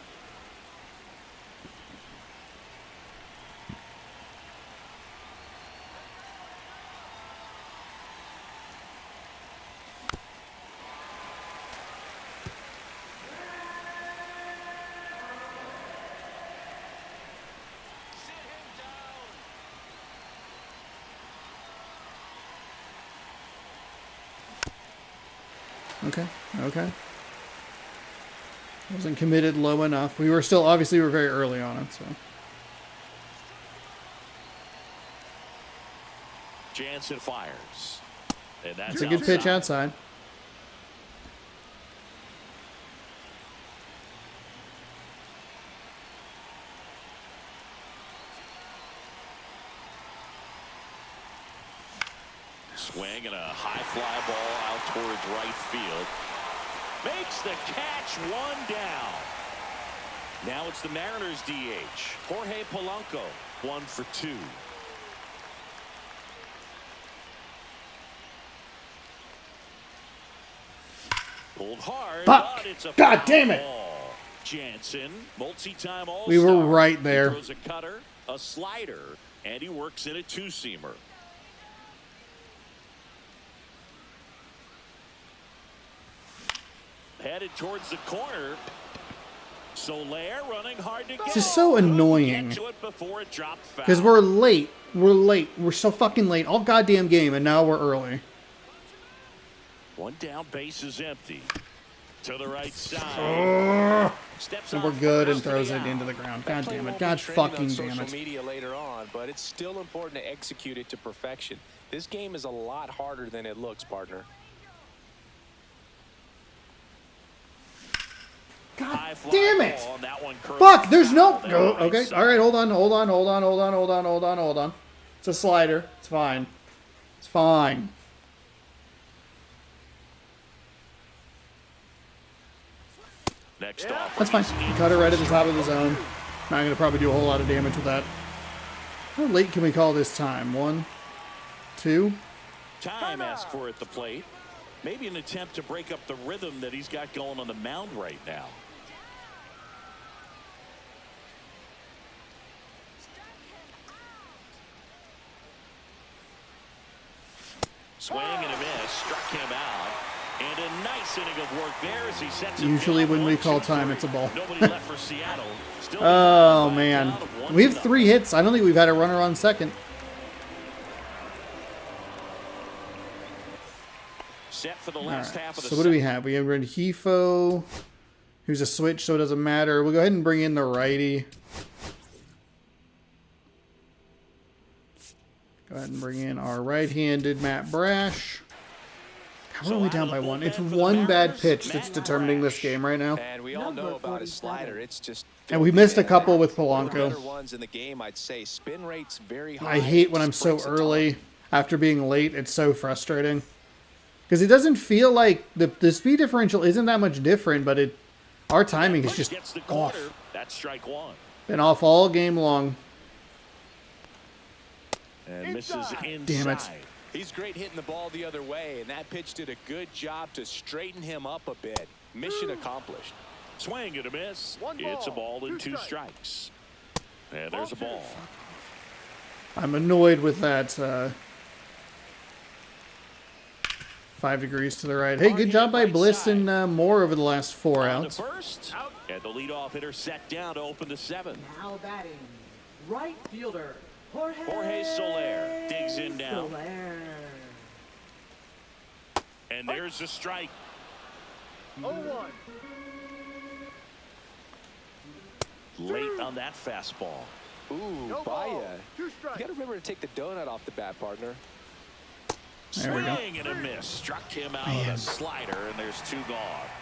Okay. Okay. Wasn't committed low enough. We were still, obviously, we were very early on it, so. Jansen fires. And that's It's a good pitch outside. Swing and a high fly ball out towards right field. Makes the catch, one down. Now it's the Mariners DH, Jorge Polanco, 1 for 2. Pulled hard, Fuck. but it's a God foul damn it. ball. Jansen, multi-time all-star. We were right there. He throws a cutter, a slider, and he works in a two-seamer. Headed towards the corner. Soler running hard to get. This is so annoying. Because we're late. We're late. We're so fucking late. All goddamn game, and now we're early. One down, base is empty. To the right side. Steps And we're on good and first throws for it the into out. the ground. That God play damn it. won't God be trended fucking on damn social it. media later on, but it's still important to execute it to perfection. This game is a lot harder than it looks, partner. God damn it. Ball, that one curls Fuck, there's no... foul. Go. Right Okay, side. all right, hold on. It's a slider. It's fine. It's fine. Next off, That's fine. Cut it right at the top of the zone. Not going to probably do a whole lot of damage with that. How late can we call this time? 1, 2? Time asked for at the plate. Maybe an attempt to break up the rhythm that he's got going on the mound right now. Swing and a miss, struck him out. And a nice inning of work there as he sets it Usually down. when we 1-2-3. call time, it's a ball. Nobody left for Seattle. Still Oh, by a man. count of 1-0. We have 3 hits. I don't think we've had a runner on second. Set for the All last right. half of the So what do we have? We have Rengifo, who's a switch, so it doesn't matter. We'll go ahead and bring in the righty. Go ahead and bring in our right-handed Matt Brash. God, we're only down by 1. It's one bad pitch that's determining this game right now. And we all know about his slider. It's just And we missed a couple with one of the better Polanco. ones in the game, I'd say. Spin rate's very high. I hate when I'm so Springs a ton. early after being late. It's so frustrating. Because it doesn't feel like the speed differential isn't that much different, but our timing is just gets the off. corner. That's strike one. Been off all game long. And misses inside. Damn it. He's great hitting the ball the other way, and that pitch did a good job to straighten him up a bit. Mission accomplished. Swing and a miss. One It's a ball, ball and 2 2 strikes. And there's a ball. I'm annoyed with that 5 degrees to the right. Hey, good job by Bliss and Moore over the last 4 On to outs. first. And the leadoff hitter set down to open the 7th. Now batting, right fielder, Jorge Soler digs in now. Soler. And there's the strike. 0-1. Late on that fastball. Ooh, No Baya. ball. 2 You strikes. got to remember to take the donut off the bat, partner. There we go. Swing and a miss. Struck him out with a slider, and there's 2 gone.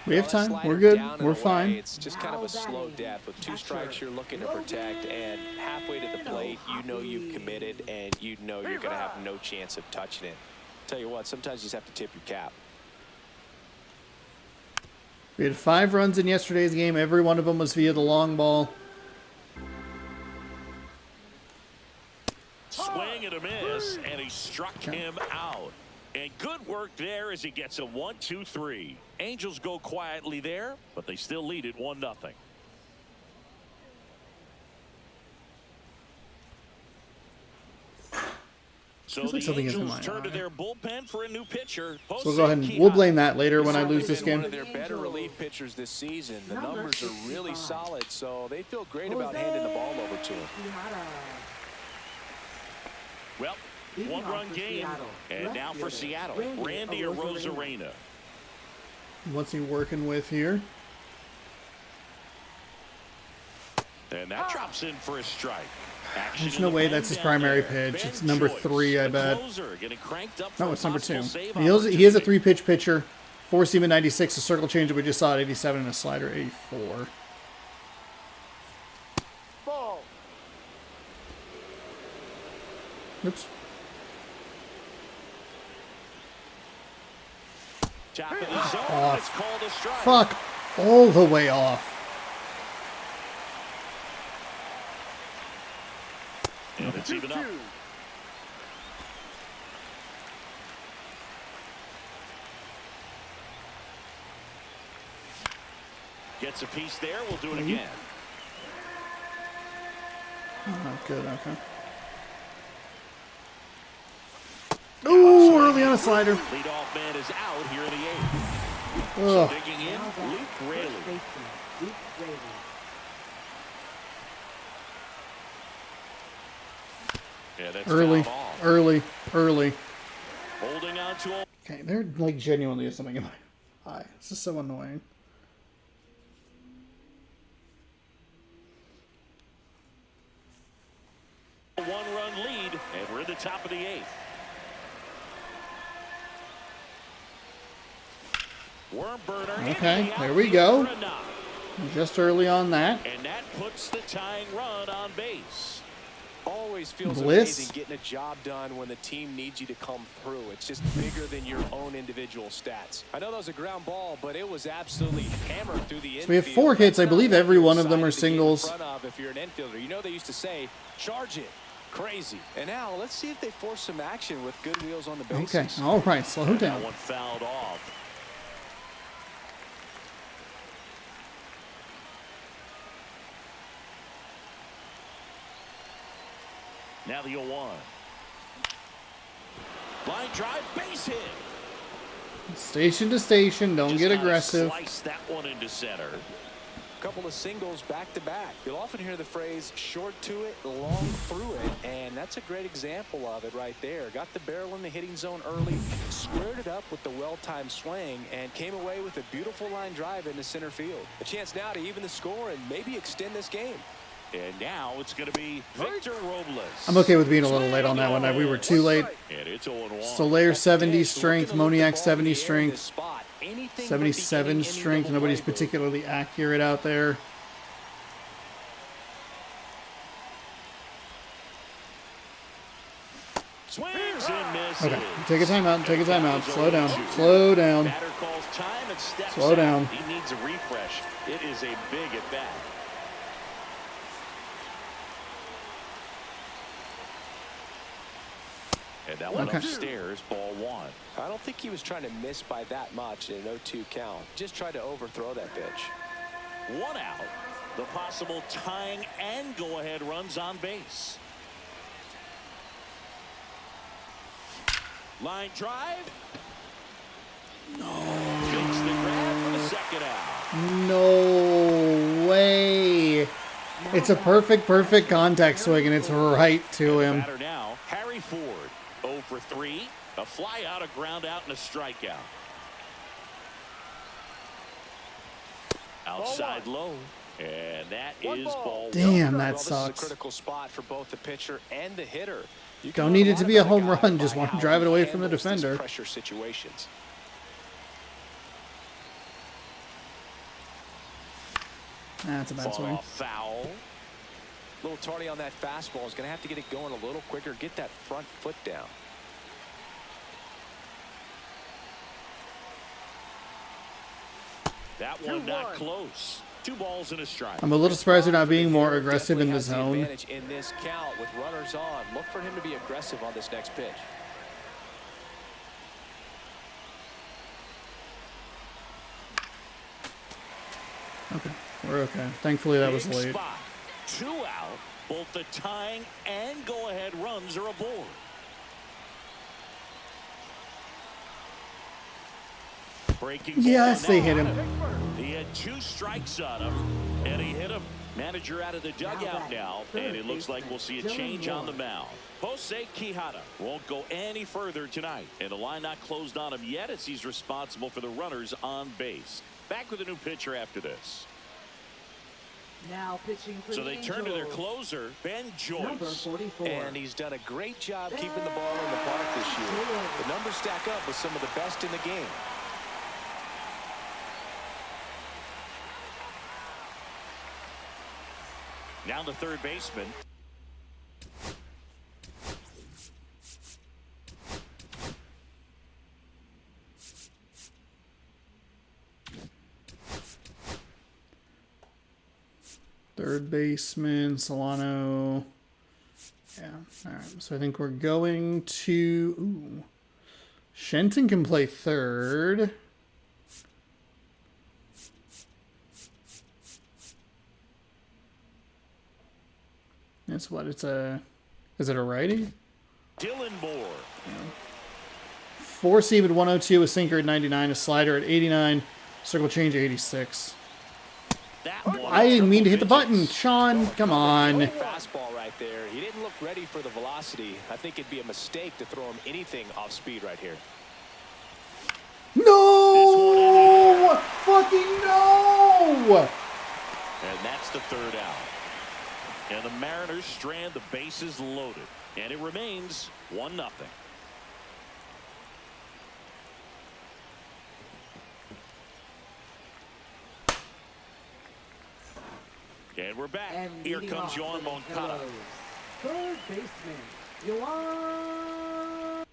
We have Well, that time. slider We're good. down and We're away, fine. It's just kind of a slow death. With 2 strikes, you're looking to protect, and halfway to the plate, you know you've committed, and you know you're going to have no chance of touching it. Tell you what, sometimes you just have to tip your cap. We had 5 runs in yesterday's game. Every one of them was via the long ball. Swing and a miss, and he struck him out. And good work there as he gets a 1-2-3. Angels go quietly there, but they still lead it 1-0. So Feels like the something is in Angels my turn to eye. their bullpen for a new pitcher. So we'll go ahead and we'll blame that later when I lose this One game. of their better relief pitchers this season. The numbers are really solid, so they feel great about handing the ball over to him. Well, 1-run game, and now for Seattle, Randy Arozarena. What's he working with here? And that drops in for a strike. Action There's in no the way pen that's his down primary there. pitch. Ben It's number Joyce, 3, I the bet. closer, getting cranked up for No, a it's number possible 2. save He has a opportunity. 3-pitch pitcher. 4-seam at 96, a circle change we just saw at 87, and a slider at 84. Ball. Oops. Top of the zone, Off. it's called a strike. Fuck. All the way off. And it's even up. 2-2. Gets a piece there. We'll do it again. Oh, good, okay. Ooh, early on a slider. Leadoff man is out here in the 8th. Ugh. Digging in, Now back, Luke first Raley. baseman, Luke Raley. Yeah, that's Early, fouled off. early. Holding on to a Okay, there like genuinely is something in my eye. This is so annoying. one-run lead, and we're in the top of the 8th. Worm burner. Okay, into the there we outfield go. for a knock. Just early on that. And that puts the tying run on base. Always feels Bliss. amazing getting a job done when the team needs you to come through. It's just bigger than your own individual stats. I know that was a ground ball, but it was absolutely hammered through the infield. So we have 4 hits. I believe every one of them are Excited to get in singles. front of if you're an infielder. You know they used to say, charge it. Crazy. And now let's see if they force some action with good wheels on the bases. Okay, all right, slow And down. that one fouled off. Now the 0-1. Line drive, base hit. Station to station, don't Just get gotta aggressive. Slice that one into center. Couple of singles back to back. You'll often hear the phrase short to it, long through it, and that's a great example of it right there. Got the barrel in the hitting zone early, squared it up with the well-timed swing, and came away with a beautiful line drive into center field. A chance now to even the score and maybe extend this game. And now it's going to be Victor Robles. I'm okay with being a little late on that one. We were too late. And it's 0-1. Solaire 70 strength, Looking to look the Moniak ball 70 in the air in this strength, spot. Anything but 77 beginning strength. any Nobody's double play move. particularly accurate out there. Swings and misses. Okay, take a timeout. Take a timeout. Slow down. Slow down. Batter calls time and steps Slow out. down. He needs a refresh. It is a big at bat. And that one Okay. upstairs, ball 1. I don't think he was trying to miss by that much in an 0-2 count. Just tried to overthrow that pitch. 1 out. The possible tying and go-ahead runs on base. Line drive. No. Makes the grab for the second out. No way. It's a perfect contact swing, and it's right to The him. batter now, Harry Ford. 0 for 3. A fly out, a ground out, and a strikeout. Outside low. And that is ball 1. Damn, Well, that this is a sucks. critical spot for both the pitcher and the hitter. You Don't can need learn it to lot be a about home guy run, just by want to how drive it he away from the handles these defender. Pressure situations. That's a bad Fall swing. off foul. A little tardy on that fastball. Is going to have to get it going a little quicker. Get that front foot down. That one not close. 2 balls and a strike. I'm a little surprised they're not being more Hitter aggressive in definitely the has zone. advantage in this count with runners on. Look for him to be aggressive on this next pitch. Okay, we're okay. Thankfully, that was Big late. spot. 2 out. Both the tying and go-ahead runs are aboard. Breaking Yes, ball they now hit him. on him. He had 2 strikes on him, and he hit him. Manager out of the dugout now, and it looks like we'll see a change on the mound. Jose Quijada won't go any further tonight, and the line not closed on him yet as he's responsible for the runners on base. Back with a new pitcher after this. Now pitching for So the they turn to their Angels. closer, Ben Number Joyce. 44. And he's done a great job keeping the ball in the park this year. The numbers stack up with some of the best in the game. Now the third baseman. Third baseman, Solano. Yeah, all right. So I think we're going to... Ooh. Shenton can play third. That's what it's a... Is it a righty? Dylan Moore. Four seam at 102, a sinker at 99, a slider at 89, circle change 86. That one I didn't mean to hit the triple button. digits. Sean, come on. Fastball right there. He didn't look ready for the velocity. I think it'd be a mistake to throw him anything off speed right here. No! Fucking no! And that's the third out. And the Mariners strand the bases loaded. And it remains 1-0. And we're back. And Here leading comes off Yohan for the Moncada. Pillows, third baseman, Yohan.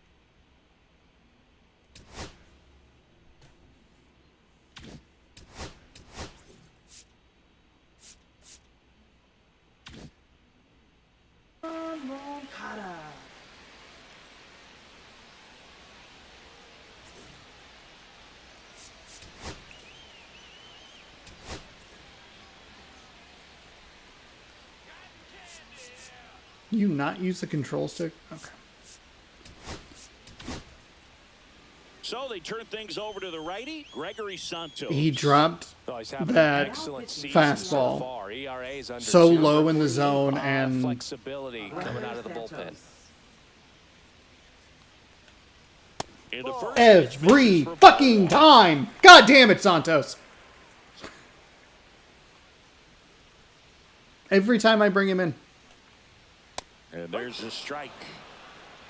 Moncada. You not use the control stick? Okay. So they turn things over to the righty, Gregory Santos. He dropped Oh, he's having that an excellent season fastball so far. ERA is under so 0. low in the zone, and Flexibility coming out of the bullpen. In the first every pitch for fucking ball. time. God damn it, Santos. Every time I bring him in. And there's a strike.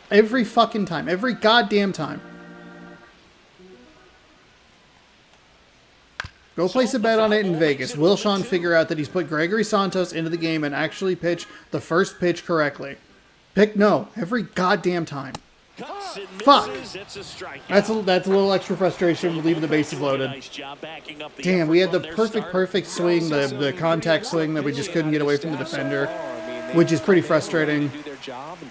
Every fucking time. Every goddamn time. Go place a bet on it in Vegas. Will Sean figure out that he's put Gregory Santos into the game and actually pitch the first pitch correctly? No, every goddamn time. Cuts and Fuck. misses. It's a strikeout. That's a little extra frustration with leaving the bases loaded. Nice job backing up the Damn, we had effort the from their perfect starter. swing, the contact swing that we just couldn't get away from the defender, which is pretty frustrating.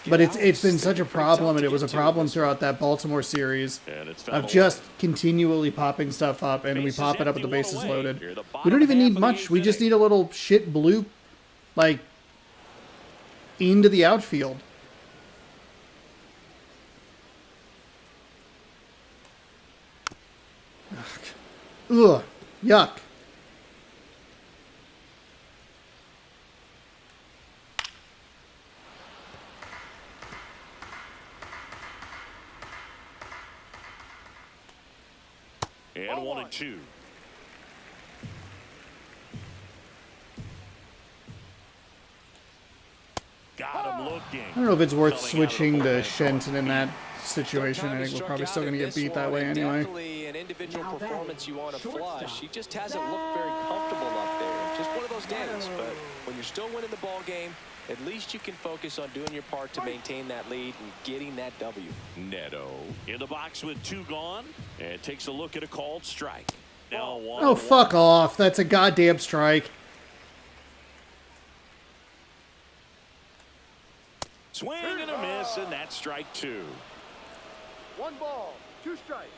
But it's been such a problem, and it was a problem throughout that Baltimore series And it's of foul. just continually popping stuff up, and we Bases pop it up with the empty, one bases away. loaded. Here, the We don't even bottom need half of the much. We just inning. need a little shit bloop, like, into the outfield. Ugh. Yuck. And 1-2. Got him looking. I don't know if it's worth Coming out of the switching to bullpen. Shenton in that situation. I think we're probably still going to get beat that way anyway. Definitely an individual Now batting, performance you want to shortstop. flush. He just hasn't looked very comfortable up there. Just one of those days. But when you're still winning the ball game, at least you can focus on doing your part to maintain that lead and getting that W. Neto in the box with 2 gone, and takes a look at a called strike. Now 1-1. Oh, fuck off. That's a goddamn strike. Swing and a miss, and that's strike 2. 1 ball, 2 strikes.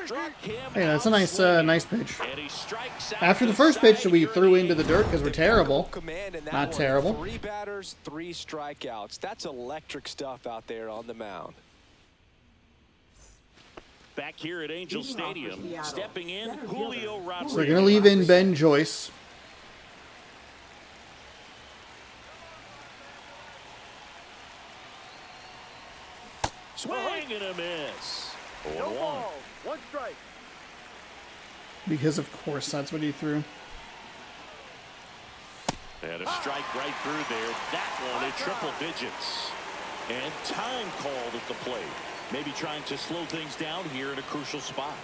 struck him Hey, that's a nice, out nice pitch. swinging. And he strikes out After the the first pitch side that we here threw in into the the dirt because we're terrible. Command in that Not one. terrible. 3 batters, 3 strikeouts. That's electric stuff out there on the mound. Back here at Angel Leading off for Stadium, Seattle, stepping in, center Julio fielder. Rodriguez. So they're going to leave in Ben Joyce. Swing and a miss. No 0-1. ball. 1 strike. Because, of course, that's what he threw. And a strike right through there. That one at triple digits. And time called at the plate. Maybe trying to slow things down here in a crucial spot.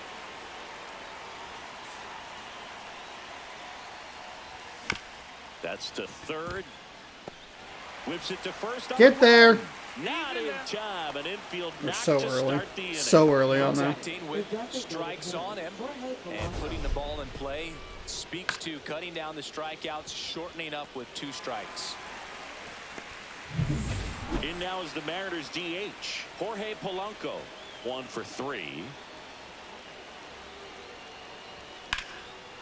That's to third. Whips it to first. Get there. Not in time. An infield We're knock so to early. start the inning. So early on that. Protecting with strikes on him and putting the ball in play speaks to cutting down the strikeouts, shortening up with 2 strikes. In now is the Mariners DH, Jorge Polanco, 1 for 3.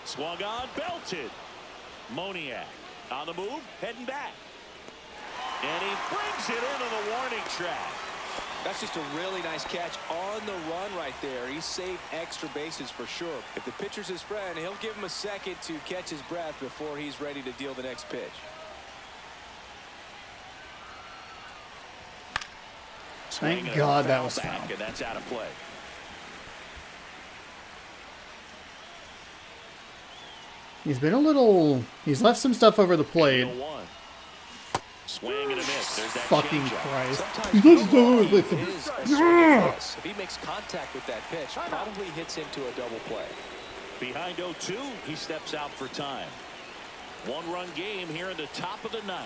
Swung on, belted. Moniak on the move, heading back. And he brings it into the warning track. That's just a really nice catch on the run right there. He saved extra bases for sure. If the pitcher's his friend, he'll give him a second to catch his breath before he's ready to deal the next pitch. Swing Thank and a God that foul was back, foul. and that's out of play. He's left some stuff over the plate. 0-1. Swing and a miss. There's that Fucking changeup. Christ. Sometimes He doesn't no do ball it with him. is a swing and miss. If he makes contact with that pitch, probably hits into a double play. Behind 0-2, he steps out for time. 1-run game here in the top of the 9th.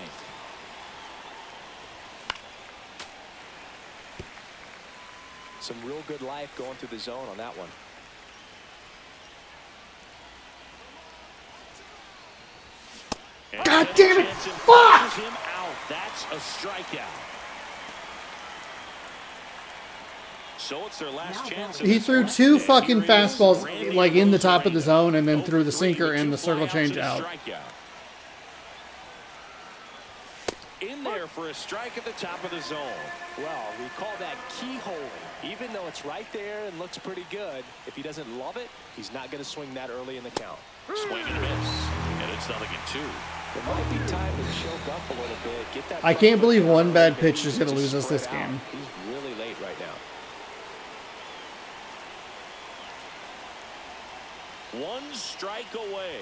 Some real good life going through the zone on that one. And God damn it! Jansen Fuck! punches him out. That's a strikeout. So it's their last chance. He threw 2 fucking fastballs like in the top of the zone and then threw the sinker and the circle change out. In there for a strike at the top of the zone. Well, we call that keyhole. Even though it's right there and looks pretty good, if he doesn't love it, he's not going to swing that early in the count. Swing and a miss. And it's 0-2. It might be time to choke up a little bit. Get that. I can't believe one bad pitch is going to lose us this spread out. game. He's really late right now. One strike away.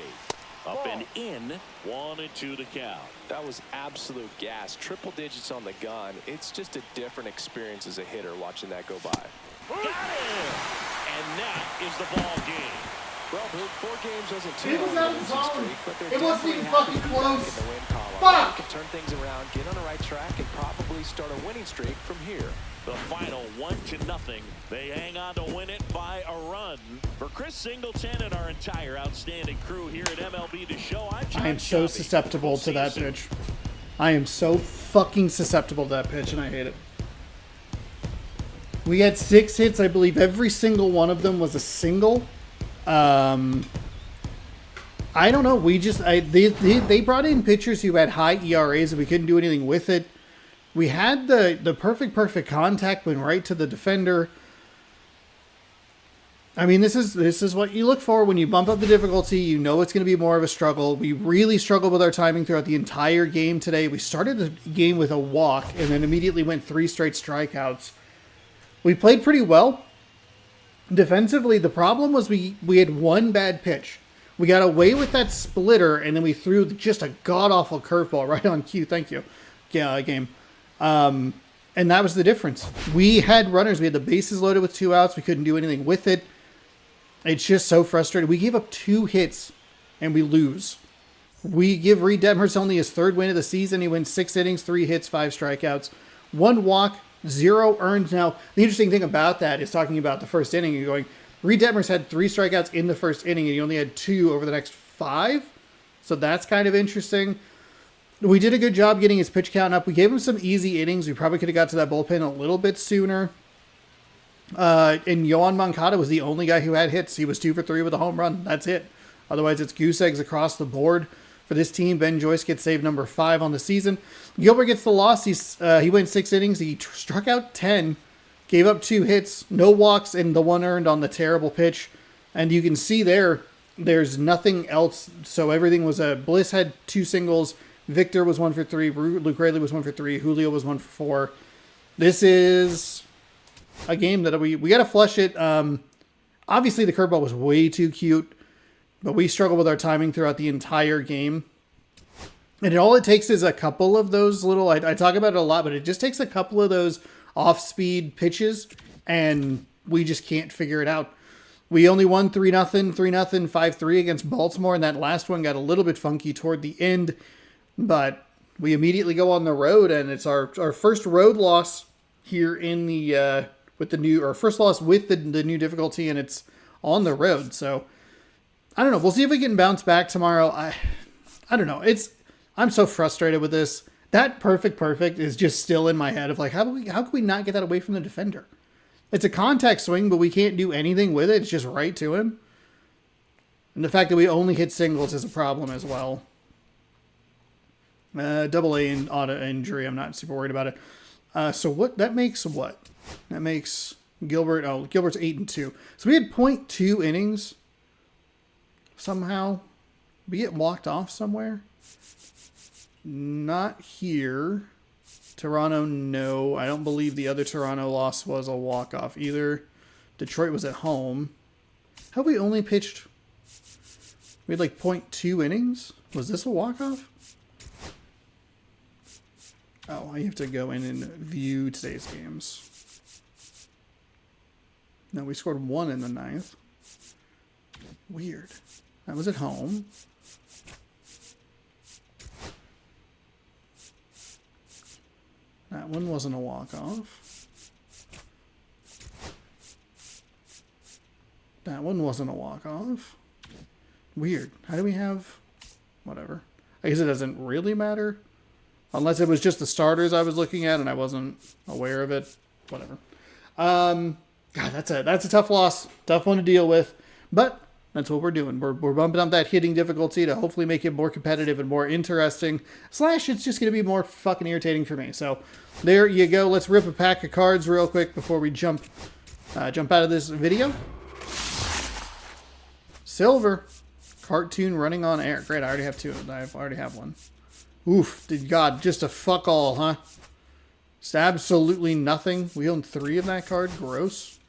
Up and in. 1-2 the count. That was absolute gas. Triple digits on the gun. It's just a different experience as a hitter watching that go by. Got him! And that is the ball game. Well, 4 games wasn't too It was long out of a of losing zone. streak, but they're It wasn't definitely even happy fucking to be back close. in the win column. Fuck! They can turn things around, get on the right track, and probably start a winning streak from here. The final 1-0. They hang on to win it by a run. For Chris Singleton and our entire outstanding crew here at MLB The Show, I'm John I am so Shelby. susceptible to See you that soon. pitch. I am so fucking susceptible to that pitch, and I hate it. We had 6 hits. I believe every single one of them was a single. I don't know. They brought in pitchers who had high ERAs, and we couldn't do anything with it. We had the perfect contact, went right to the defender. I mean, this is what you look for when you bump up the difficulty. You know it's going to be more of a struggle. We really struggled with our timing throughout the entire game today. We started the game with a walk and then immediately went 3 straight strikeouts. We played pretty well. Defensively, the problem was we had 1 bad pitch. We got away with that splitter, and then we threw just a god-awful curveball right on cue. Thank you. Yeah, game. And that was the difference. We had runners. We had the bases loaded with 2 outs. We couldn't do anything with it. It's just so frustrating. We gave up 2 hits, and we lose. We give Reed Detmers only his 3rd win of the season. He wins 6 innings, 3 hits, 5 strikeouts, 1 walk, 0 earned. Now, the interesting thing about that is talking about the first inning and going, Reed Detmers had 3 strikeouts in the first inning, and he only had 2 over the next 5. So that's kind of interesting. We did a good job getting his pitch count up. We gave him some easy innings. We probably could have got to that bullpen a little bit sooner. And Yohan Moncada was the only guy who had hits. He was 2 for 3 with a home run. That's it. Otherwise, it's goose eggs across the board for this team. Ben Joyce gets save number 5 on the season. Gilbert gets the loss. He went 6 innings. He struck out 10, gave up 2 hits, no walks, and the 1 earned on the terrible pitch. And you can see there's nothing else. So everything was Bliss had 2 singles. Victor was 1 for 3. Luke Raley was 1 for 3. Julio was 1 for 4. This is a game that we got to flush it. Obviously, the curveball was way too cute, but we struggled with our timing throughout the entire game. And all it takes is a couple of those little, I talk about it a lot, but it just takes a couple of those off-speed pitches, and we just can't figure it out. We only won 3-0, 3-0, 5-3 against Baltimore, and that last one got a little bit funky toward the end, but we immediately go on the road, and it's our first road loss here in the with the new, or first loss with the new difficulty, and it's on the road. So I don't know. We'll see if we can bounce back tomorrow. I don't know. I'm so frustrated with this. That perfect is just still in my head of like, how can we not get that away from the defender? It's a contact swing, but we can't do anything with it. It's just right to him. And the fact that we only hit singles is a problem as well. Double A in auto injury. I'm not super worried about it. So that makes what? That makes Gilbert. Oh, Gilbert's 8-2. So we had 0.2 innings. Somehow, we get walked off somewhere. Not here. Toronto, no. I don't believe the other Toronto loss was a walk-off either. Detroit was at home. Have we only pitched? We had like 0.2 innings. Was this a walk-off? Oh, I have to go in and view today's games. No, we scored 1 in the 9th. Weird. That was at home. That one wasn't a walk-off. That one wasn't a walk-off. Weird. How do we have... Whatever. I guess it doesn't really matter. Unless it was just the starters I was looking at and I wasn't aware of it. Whatever. God, that's a tough loss. Tough one to deal with. But that's what we're doing. We're bumping up that hitting difficulty to hopefully make it more competitive and more interesting. / it's just going to be more fucking irritating for me. So there you go. Let's rip a pack of cards real quick before we jump out of this video. Silver. Cartoon running on air. Great, I already have 2. I already have 1. Oof, did God, just a fuck all, huh? Just absolutely nothing. We own 3 of that card. Gross.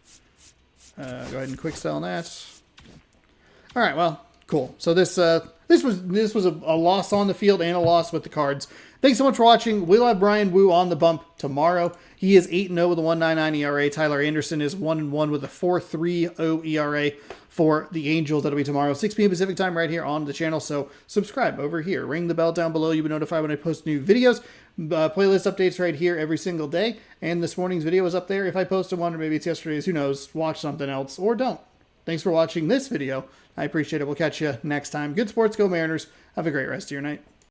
Go ahead and quick sell that. All right, well, cool. So this was a loss on the field and a loss with the cards. Thanks so much for watching. We'll have Brian Wu on the bump tomorrow. He is 8-0 with a 1.99 ERA. Tyler Anderson is 1-1 with a 4.30 ERA for the Angels. That'll be tomorrow, 6 p.m. Pacific time right here on the channel. So subscribe over here. Ring the bell down below. You'll be notified when I post new videos. Playlist updates right here every single day. And this morning's video is up there. If I posted one, or maybe it's yesterday's, who knows, watch something else or don't. Thanks for watching this video. I appreciate it. We'll catch you next time. Good sports. Go Mariners. Have a great rest of your night.